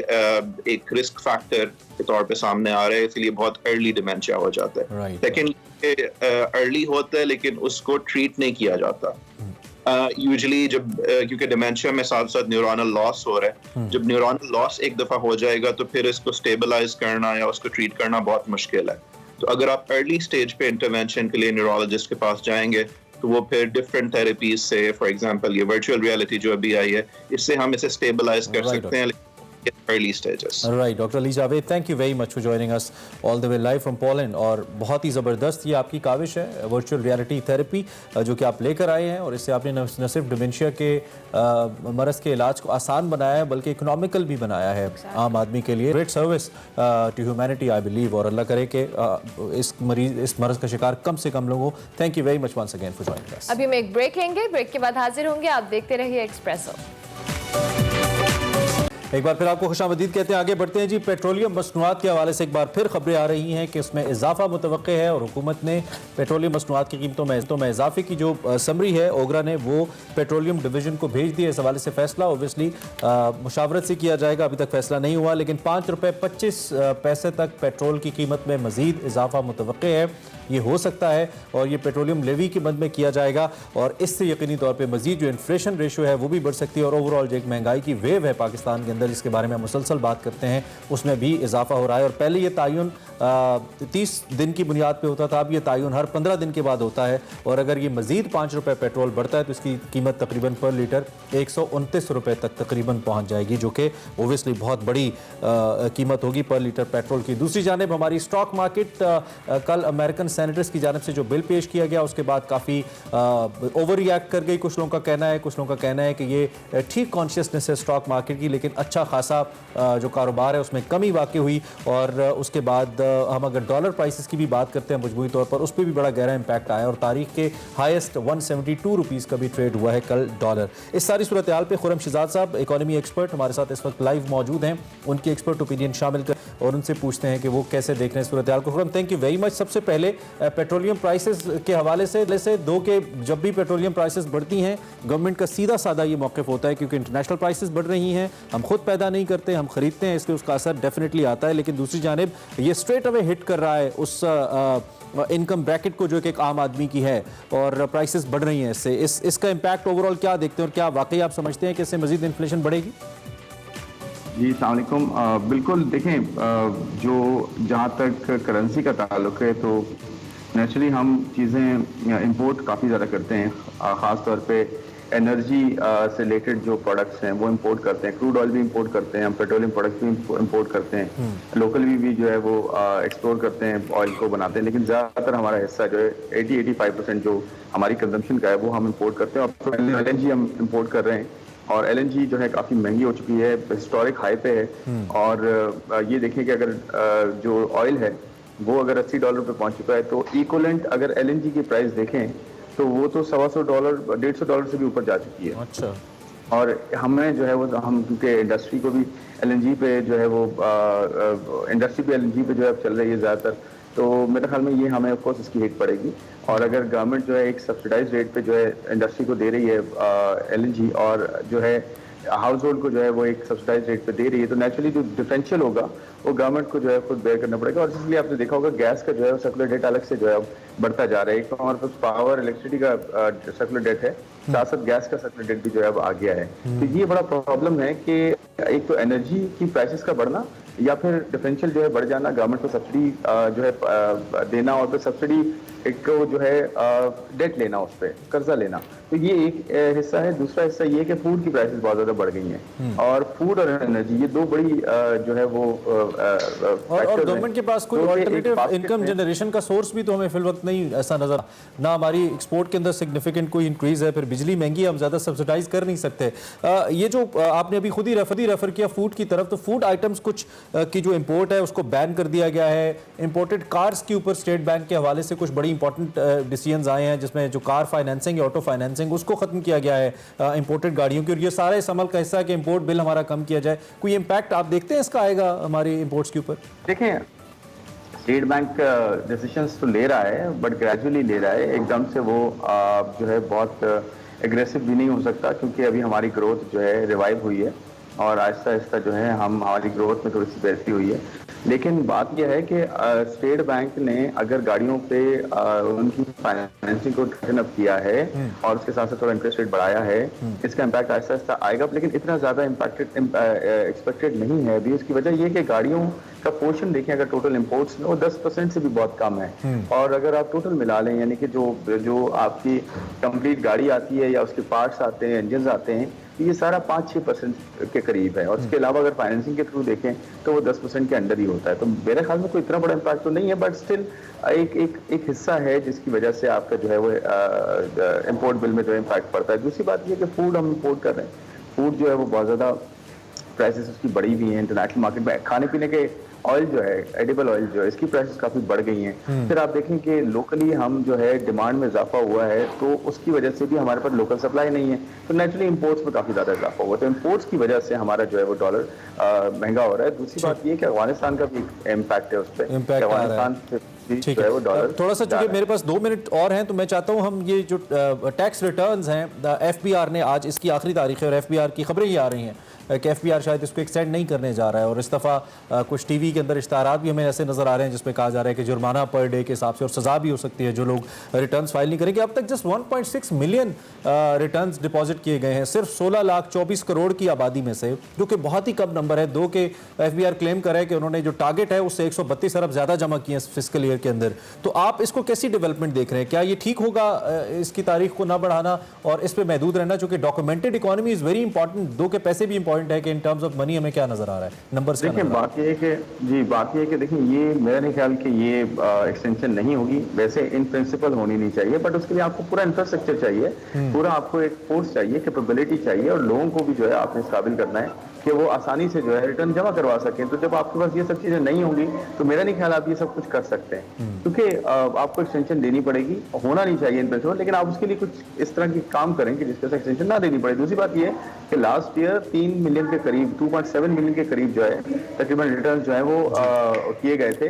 एक रिस्क फैक्टर के तौर पे सामने आ रहा है, इसलिए बहुत अर्ली डिमेंशिया हो जाता है। सेकेंड, अर्ली होता है लेकिन उसको ट्रीट नहीं किया जाता यूजुअली जब क्योंकि डिमेंशिया में साथ साथ न्यूरॉनल लॉस हो रहा है। जब न्यूरॉनल लॉस एक दफा हो जाएगा तो फिर इसको स्टेबलाइज करना या उसको ट्रीट करना बहुत मुश्किल है। तो अगर आप अर्ली स्टेज पे इंटरवेंशन के लिए न्यूरोलॉजिस्ट के पास जाएंगे तो वो फिर डिफरेंट थेरेपीज से, फॉर एग्जांपल ये वर्चुअल रियलिटी जो अभी आई है, इससे हम इसे स्टेबलाइज कर सकते हैं early stages. Right, Dr. Ali Javed, thank you very much for joining us all the way live from Poland। और बहुत ही ज़बरदस्त ये आपकी काविश है वर्चुअल रियलिटी थेरेपी जो कि आप लेकर आए हैं, और इससे आपने न सिर्फ डिमेंशिया के मरज़ के इलाज को आसान बनाया है बल्कि इकोनॉमिकल भी बनाया है आम आदमी के लिए। Great service to humanity I believe, और अल्लाह करे कि इस मरज़ का शिकार कम से कम लोग हो। Thank you very much once again for joining us. अभी हम एक ब्रेक लेंगे, ब्रेक के बाद हाजिर होंगे, आप देखते रहिए एक्सप्रेसो। एक बार फिर आपको खुशामदीद कहते हैं, आगे बढ़ते हैं जी। पेट्रोलियम मसनूआत के हवाले से एक बार फिर खबरें आ रही हैं कि इसमें इजाफा मुतवक्के है, और हुकूमत ने पेट्रोलियम मसनूआत की कीमतों में इजाफे की जो समरी है ओगरा ने वो पेट्रोलियम डिवीजन को भेज दी है। इस हवाले से फैसला ओबियसली मुशावरत से किया जाएगा, अभी तक फैसला नहीं हुआ, लेकिन 5 रुपये 25 पैसे तक पेट्रोल की कीमत में मजीद इजाफा मुतवक्के है। ये हो सकता है और ये पेट्रोलियम लेवी के मद में किया जाएगा, और इससे यकीनी तौर पे मजीद जो इन्फ्लेशन रेशो है वो भी बढ़ सकती है, और ओवरऑल जो एक महंगाई की वेव है पाकिस्तान के अंदर जिसके बारे में हम मुसलसल बात करते हैं उसमें भी इजाफा हो रहा है। और पहले ये तायुन 30 दिन की बुनियाद पे होता था, अब ये तायुन हर 15 दिन के बाद होता है, और अगर ये मजीद 5 रुपये पेट्रोल बढ़ता है तो इसकी कीमत तकरीबन पर लीटर 129 रुपये तक तकरीबन पहुँच जाएगी, जो कि ओबियसली बहुत बड़ी कीमत होगी पर लीटर पेट्रोल की। दूसरी जानिब हमारी स्टॉक मार्केट कल अमेरिकन सेनेटर्स की जानिब से जो बिल पेश किया गया उसके बाद काफ़ी ओवर रिएक्ट कर गई, कुछ लोगों का कहना है, कुछ लोगों का कहना है कि ये ठीक कॉन्शियसनेस है स्टॉक मार्केट की, लेकिन अच्छा खासा जो कारोबार है उसमें कमी वाक़ई हुई। और उसके बाद हम अगर डॉलर प्राइसेस की भी बात करते हैं मजमूई तौर पर, उस पर भी बड़ा गहरा इंपैक्ट आया और तारीख के हाईएस्ट 172 रुपीज़ का भी ट्रेड हुआ है कल डॉलर। इस सारी सूरत हाल पे खुर्रम शहजाद साहब, इकोनॉमी एक्सपर्ट, हमारे साथ इस वक्त लाइव मौजूद हैं, उनकी एक्सपर्ट ओपिनियन शामिल कर और उनसे पूछते हैं कि वो कैसे देख रहे हैं सूरत हाल को। Khurram, thank you very much. सबसे पहले पेट्रोलियम प्राइसेस के हवाले से दो के जब भी पेट्रोलियम प्राइसेस बढ़ती हैं गवर्नमेंट का सीधा साधा ये मौक़िफ़ होता है क्योंकि इंटरनेशनल प्राइसेस बढ़ रही हैं, हम खुद पैदा नहीं करते, हम खरीदते हैं, इसलिए उसका असर डेफिनेटली आता है। लेकिन दूसरी जानिब ये स्ट्रेट अवे हिट कर रहा है उस इनकम ब्रैकेट को जो कि एक आम आदमी की है और प्राइसेस बढ़ रही हैं इससे। इसका इम्पैक्ट ओवरऑल क्या देखते हैं और क्या वाकई आप समझते हैं कि इससे मजीद इन्फ्लेशन बढ़ेगी? जी अस्सलाम वालेकुम। बिल्कुल देखें, जो जहाँ तक करेंसी का ताल्लुक है तो नेचुरली हम चीज़ें इंपोर्ट काफ़ी ज़्यादा करते हैं, ख़ास तौर पे एनर्जी से रिलेटेड जो प्रोडक्ट्स हैं वो इंपोर्ट करते हैं, क्रूड ऑयल भी इंपोर्ट करते हैं, हम पेट्रोलियम प्रोडक्ट्स भी इंपोर्ट करते हैं, लोकल भी जो है वो एक्सप्लोर करते हैं, ऑयल को बनाते हैं। लेकिन ज़्यादातर हमारा हिस्सा जो है 80-85% जो हमारी कंजम्पशन का है वो हम इंपोर्ट करते हैं। और LNG हम इंपोर्ट कर रहे हैं और LNG जो है काफ़ी महंगी हो चुकी है, हिस्टोरिक हाई पे है। और ये देखें कि अगर जो ऑयल है वो अगर $80 पे पहुंच चुका है तो इक्वलेंट अगर LNG की प्राइस देखें तो वो तो $125, $150 से भी ऊपर जा चुकी है। अच्छा। और हमें जो है वो हम क्योंकि इंडस्ट्री को भी LNG पे जो है वो इंडस्ट्री पे LNG पे जो है चल रही है ज़्यादातर, तो मेरे ख्याल में ये हमें ऑफकोर्स इसकी हिट पड़ेगी। और अगर गवर्नमेंट जो है एक सब्सिडाइज रेट पे जो है इंडस्ट्री को दे रही है LNG और जो है हाउस होल्ड को जो है वो एक सब्सिडाइज रेट पे दे रही है, तो नेचुरली जो डिफरेंशियल होगा वो गवर्नमेंट को जो है खुद बेयर करना पड़ेगा। और इसलिए आपने देखा होगा गैस का जो है सर्कुलर डेट अलग से जो है बढ़ता जा रहा है। एक तो हमारे पास पावर इलेक्ट्रिसिटी का सर्कुलर डेट है, साथ साथ गैस का सर्कुलर डेट भी जो है अब आ गया है। तो ये बड़ा प्रॉब्लम है कि एक तो एनर्जी की प्राइसेस का बढ़ना या फिर डिफरेंशियल जो है बढ़ जाना, गवर्नमेंट को सब्सिडी जो है देना और फिर सब्सिडी एक को जो है डेट लेना, उस पर कर्जा लेना, तो ये एक हिस्सा है। दूसरा हिस्सा ये है कि फूड की प्राइसेस बहुत ज्यादा बढ़ गई हैं और फूड और एनर्जी ये दो बड़ी जो है वो और गवर्नमेंट के पास कोई अल्टरनेटिव इनकम जनरेशन का सोर्स भी तो हमें फिल वक्त नहीं ऐसा नजर ना, हमारी एक्सपोर्ट के अंदर सिग्निफिकेंट कोई इंक्रीज है, फिर बिजली महंगी हम ज्यादा सब्सिडाइज कर नहीं सकते। ये जो आपने अभी खुद ही रेफर किया फूड की तरफ, तो फूड आइटम्स कुछ की जो इम्पोर्ट है उसको बैन कर दिया गया है। इंपोर्टेड कार्स के ऊपर स्टेट बैंक के हवाले से कुछ बड़ी इंपॉर्टेंट डिसीजंस आए हैं जिसमें जो कार फाइनेंसिंग या ऑटो फाइनेंसिंग उसको खत्म किया गया है इंपोर्टेड गाड़ियों की, और ये सारा इस अमल का हिस्सा है कि इंपोर्ट बिल हमारा कम किया जाए। कोई इम्पैक्ट आप देखते हैं इसका आएगा हमारे इंपोर्ट्स के ऊपर? देखें, स्टेट बैंक डिसीजंस तो ले रहा है बट ग्रेजुअली ले रहा है, एकदम से वो जो है बहुत एग्रेसिव भी नहीं हो सकता क्योंकि अभी हमारी ग्रोथ जो है रिवाइव हुई है और आहिस्ता आहिस्ता जो है हमारी ग्रोथ में थोड़ी सी बेहतरी हुई है। लेकिन बात यह है कि स्टेट बैंक ने अगर गाड़ियों पे उनकी फाइनेंसिंग को टर्न अप किया है और उसके साथ साथ थोड़ा इंटरेस्ट रेट बढ़ाया है, इसका इम्पैक्ट आहिस्ता आहिस्ता आएगा, लेकिन इतना ज़्यादा एक्सपेक्टेड नहीं है अभी। उसकी वजह यह कि गाड़ियों का पोर्शन देखें, अगर टोटल इंपोर्ट्स में वो 10% से भी बहुत कम है। और अगर आप टोटल मिला लें, यानी कि जो आपकी कंप्लीट गाड़ी आती है या उसके पार्ट्स आते हैं, इंजन आते हैं, ये सारा 5-6% के करीब है। और इसके अलावा अगर फाइनेंसिंग के थ्रू देखें तो वो 10% के अंडर ही होता है। तो मेरे ख्याल में कोई इतना बड़ा इम्पैक्ट तो नहीं है, बट स्टिल एक हिस्सा है जिसकी वजह से आपका जो है वो इम्पोर्ट बिल में जो इम्पैक्ट पड़ता है। दूसरी बात ये कि फूड हम इम्पोर्ट कर रहे हैं, फूड जो है वो बहुत ज़्यादा प्राइसेस उसकी बढ़ी हुई हैं इंटरनेशनल मार्केट में। खाने पीने के ऑयल जो है, एडिबल ऑयल जो है, इसकी प्राइसेस काफ़ी बढ़ गई हैं। फिर आप देखें कि लोकली हम जो है डिमांड में इजाफा हुआ है तो उसकी वजह से भी हमारे पास लोकल सप्लाई नहीं है, तो नेचुरली इंपोर्ट्स में काफ़ी ज़्यादा इजाफा हुआ, तो इंपोर्ट्स की वजह से हमारा जो है वो डॉलर महंगा हो रहा है। दूसरी बात ये कि अफगानिस्तान का भी इम्पैक्ट है उस पर, अफगानिस्तान ठीक है। थोड़ा सा चूंकि मेरे पास 2 मिनट और हैं तो मैं चाहता हूँ हम ये जो टैक्स रिटर्न्स हैं, FBR ने आज इसकी आखिरी तारीख है और FBR की खबरें ही आ रही हैं कि FBR शायद इसको एक्सटेंड नहीं करने जा रहा है। और इस दफ़ा कुछ TV के अंदर इश्तारात भी हमें ऐसे नज़र आ रहे हैं जिसमें कहा जा रहा है कि जुर्माना पर डे के हिसाब से और सज़ा भी हो सकती है जो लोग रिटर्न्स फाइल नहीं करेंगे। अब तक जस्ट 1.6 मिलियन रिटर्न्स डिपॉजिट किए गए हैं सिर्फ 16,24 करोड़ की आबादी में से, जो कि बहुत ही कम नंबर है। 2 के FBR क्लेम कर रहा है कि उन्होंने जो टारगेट है उससे 132 अरब ज़्यादा जमा किए हैं फिस्कल ईयर के अंदर। तो आप इसको कैसी डेवलपमेंट देख रहे हैं? क्या ये ठीक होगा इसकी तारीख को ना बढ़ाना और इस पर महदूद रहना, चूँकि documented economy is very important, 2 के पैसे भी इंपॉर्टेंट पॉइंट है कि इन टर्म्स ऑफ मनी हमें क्या नजर आ रहा है, नंबर्स देखिए बात ये है कि देखिए ये मेरा नहीं ख्याल कि ये एक्सटेंशन नहीं होगी, वैसे इन प्रिंसिपल होनी नहीं चाहिए, बट उसके लिए आपको पूरा इंफ्रास्ट्रक्चर चाहिए, पूरा आपको एक फोर्स चाहिए, कैपेबिलिटी चाहिए, और लोगों को भी जो है आपने इस काबिल करना है कि वो आसानी से जो है रिटर्न जमा करवा सकें। तो जब आपके पास ये सब चीजें नहीं होंगी तो मेरा नहीं ख्याल आप ये सब कुछ कर सकते हैं, क्योंकि आपको एक्सटेंशन देनी पड़ेगी, होना नहीं चाहिए इन प्रिंसिपल, लेकिन आप उसके लिए कुछ इस तरह की काम करें कि जिसके साथ एक्सटेंशन ना देनी पड़े। दूसरी बात ये है कि लास्ट ईयर 3 मिलियन के करीब 2.7 मिलियन के करीब जो है तकरीबन रिटर्न जो है वो किए गए थे,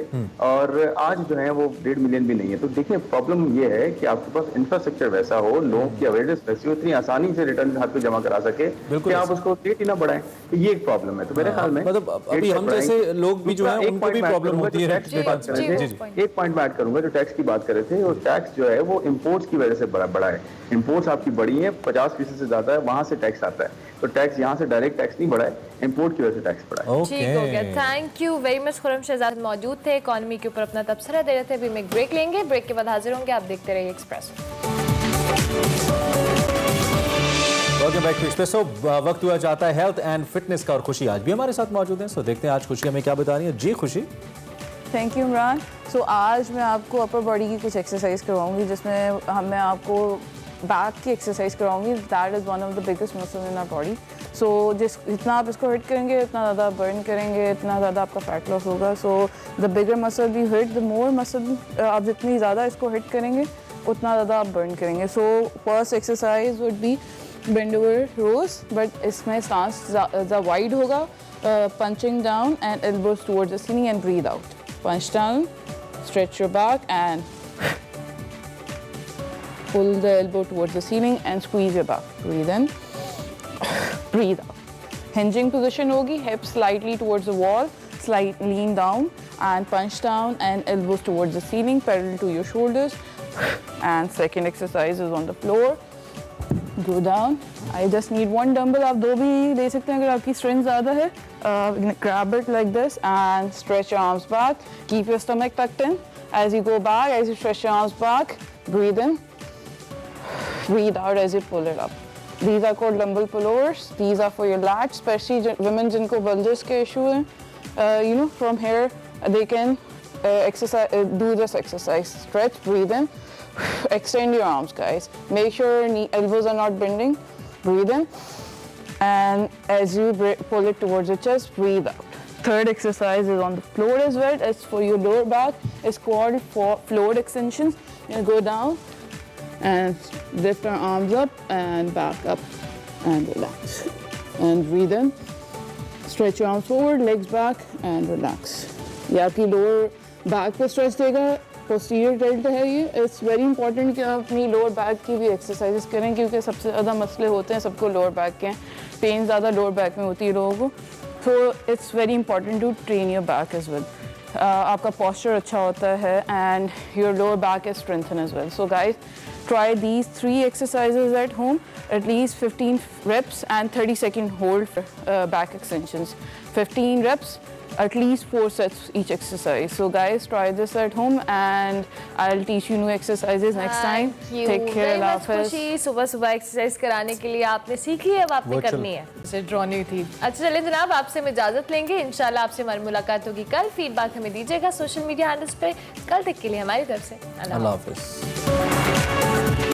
और आज जो है वो 1.5 मिलियन भी नहीं है। तो देखिए प्रॉब्लम ये है कि आपके पास इंफ्रास्ट्रक्चर वैसा हो, लोगों की अवेयरनेस वैसी हो, इतनी आसानी से रिटर्न हाथ पे जमा करा सके कि आप उसको रेट ही ना बढ़ाएं, तो ये एक प्रॉब्लम है। तो मेरे ख्याल में मतलब अभी हम जैसे लोग भी जो है उनको भी प्रॉब्लम होती है। एक पॉइंट मैं ऐड करूंगा, जो टैक्स की बात कर रहे थे, और टैक्स जो है वो इंपोर्ट्स की वजह से बड़ा है। इंपोर्ट्स आपकी बड़ी है, 50% से ज्यादा है, वहां से टैक्स आता है, तो टैक्स यहाँ से डायरेक्ट टैक्स नहीं बढ़ा है, इंपोर्ट की वजह से टैक्स बढ़ा है। ठीक हो गया, thank you very much. Khurram Shahzad मौजूद थे, इकोनॉमी के ऊपर अपना तबसरा दे रहे थे। अभी हम एक ब्रेक लेंगे, ब्रेक के बाद हाजिर होंगे, आप देखते रहिए Express. Welcome back to Expresso. वक्त हुआ चाहता है हेल्थ एंड फिटनेस का, और खुशी आज भी हमारे साथ मौजूद है। सो देखते हैं आज खुशी हमें क्या बता रही है। जी खुशी। Thank you Imran. सो आज मैं आपको अपर बॉडी की कुछ एक्सरसाइज करवाऊंगी, जिसमें मैं आपको बैक की एक्सरसाइज करवाऊंगी। That is one of the biggest muscle in our body. So जितना आप इसको हिट करेंगे उतना ज़्यादा बर्न करेंगे, इतना ज़्यादा आपका फैट लॉस होगा। So the bigger muscle you hit, the more muscle आप जितनी ज़्यादा इसको हिट करेंगे उतना ज़्यादा आप बर्न करेंगे। So first exercise would be bend over rows, but इसमें सांस ज़्यादा वाइड होगा। Punching down and elbows towards the ceiling and breathe out. Punch down, stretch your back and pull the elbow towards the ceiling and squeeze your back. Breathe in, breathe out. Hinging position hogi, hips slightly towards the wall, slight lean down and punch down and elbows towards the ceiling, parallel to your shoulders. And second exercise is on the floor. Go down. I just need one dumbbell. आप 2 भी ले सकते हैं अगर आपकी strength ज़्यादा है. Grab it like this and stretch your arms back. Keep your stomach tucked in. As you go back, as you stretch your arms back, breathe in. Breathe out as you pull it up. These are called dumbbell pullovers. These are for your lats, especially women जिनको bulges के issue हैं. From here they can do this exercise. Stretch, breathe in. Extend your arms, guys. Make sure your elbows are not bending. Breathe in. And as you pull it towards your chest, breathe out. Third exercise is on the floor as well. It's for your lower back. It's called floor extensions. You go down and lift our arms up and back up and relax. And breathe in. Stretch your arms forward, legs back and relax. ये आपकी lower back पे stretch देगा, posterior dealt है ये। It's very important कि आप अपनी lower back की भी एक्सरसाइजेस करें, क्योंकि सबसे ज़्यादा मसले होते हैं सबको लोअर बैक के, पेन ज़्यादा लोअर बैक में होती है लोगों को। So it's very important to train your back as well. आपका पॉस्चर अच्छा होता है and your lower back is strengthen as well. So guys, try these 3 exercises at home, at least 15 reps and 30-second hold for back extensions. 15 reps, at least 4 sets each exercise. So guys, try this at home and I'll teach you new exercises next time. Take care. Very much खुशी। सुबह exercise कराने के लिए आपने सीखी है, अब आपने करनी है। इसे ड्रॉ नहीं थी। अच्छा चलें जनाब, आपसे हम इजाजत लेंगे। इंशाल्लाह आपसे हमारी मुलाकात होगी कल। फीडबैक हमें दीजिएगा सोशल मीडिया हैंडल्स पे। कल तक के लिए हमारी तरफ से अल्लाह हाफिज़।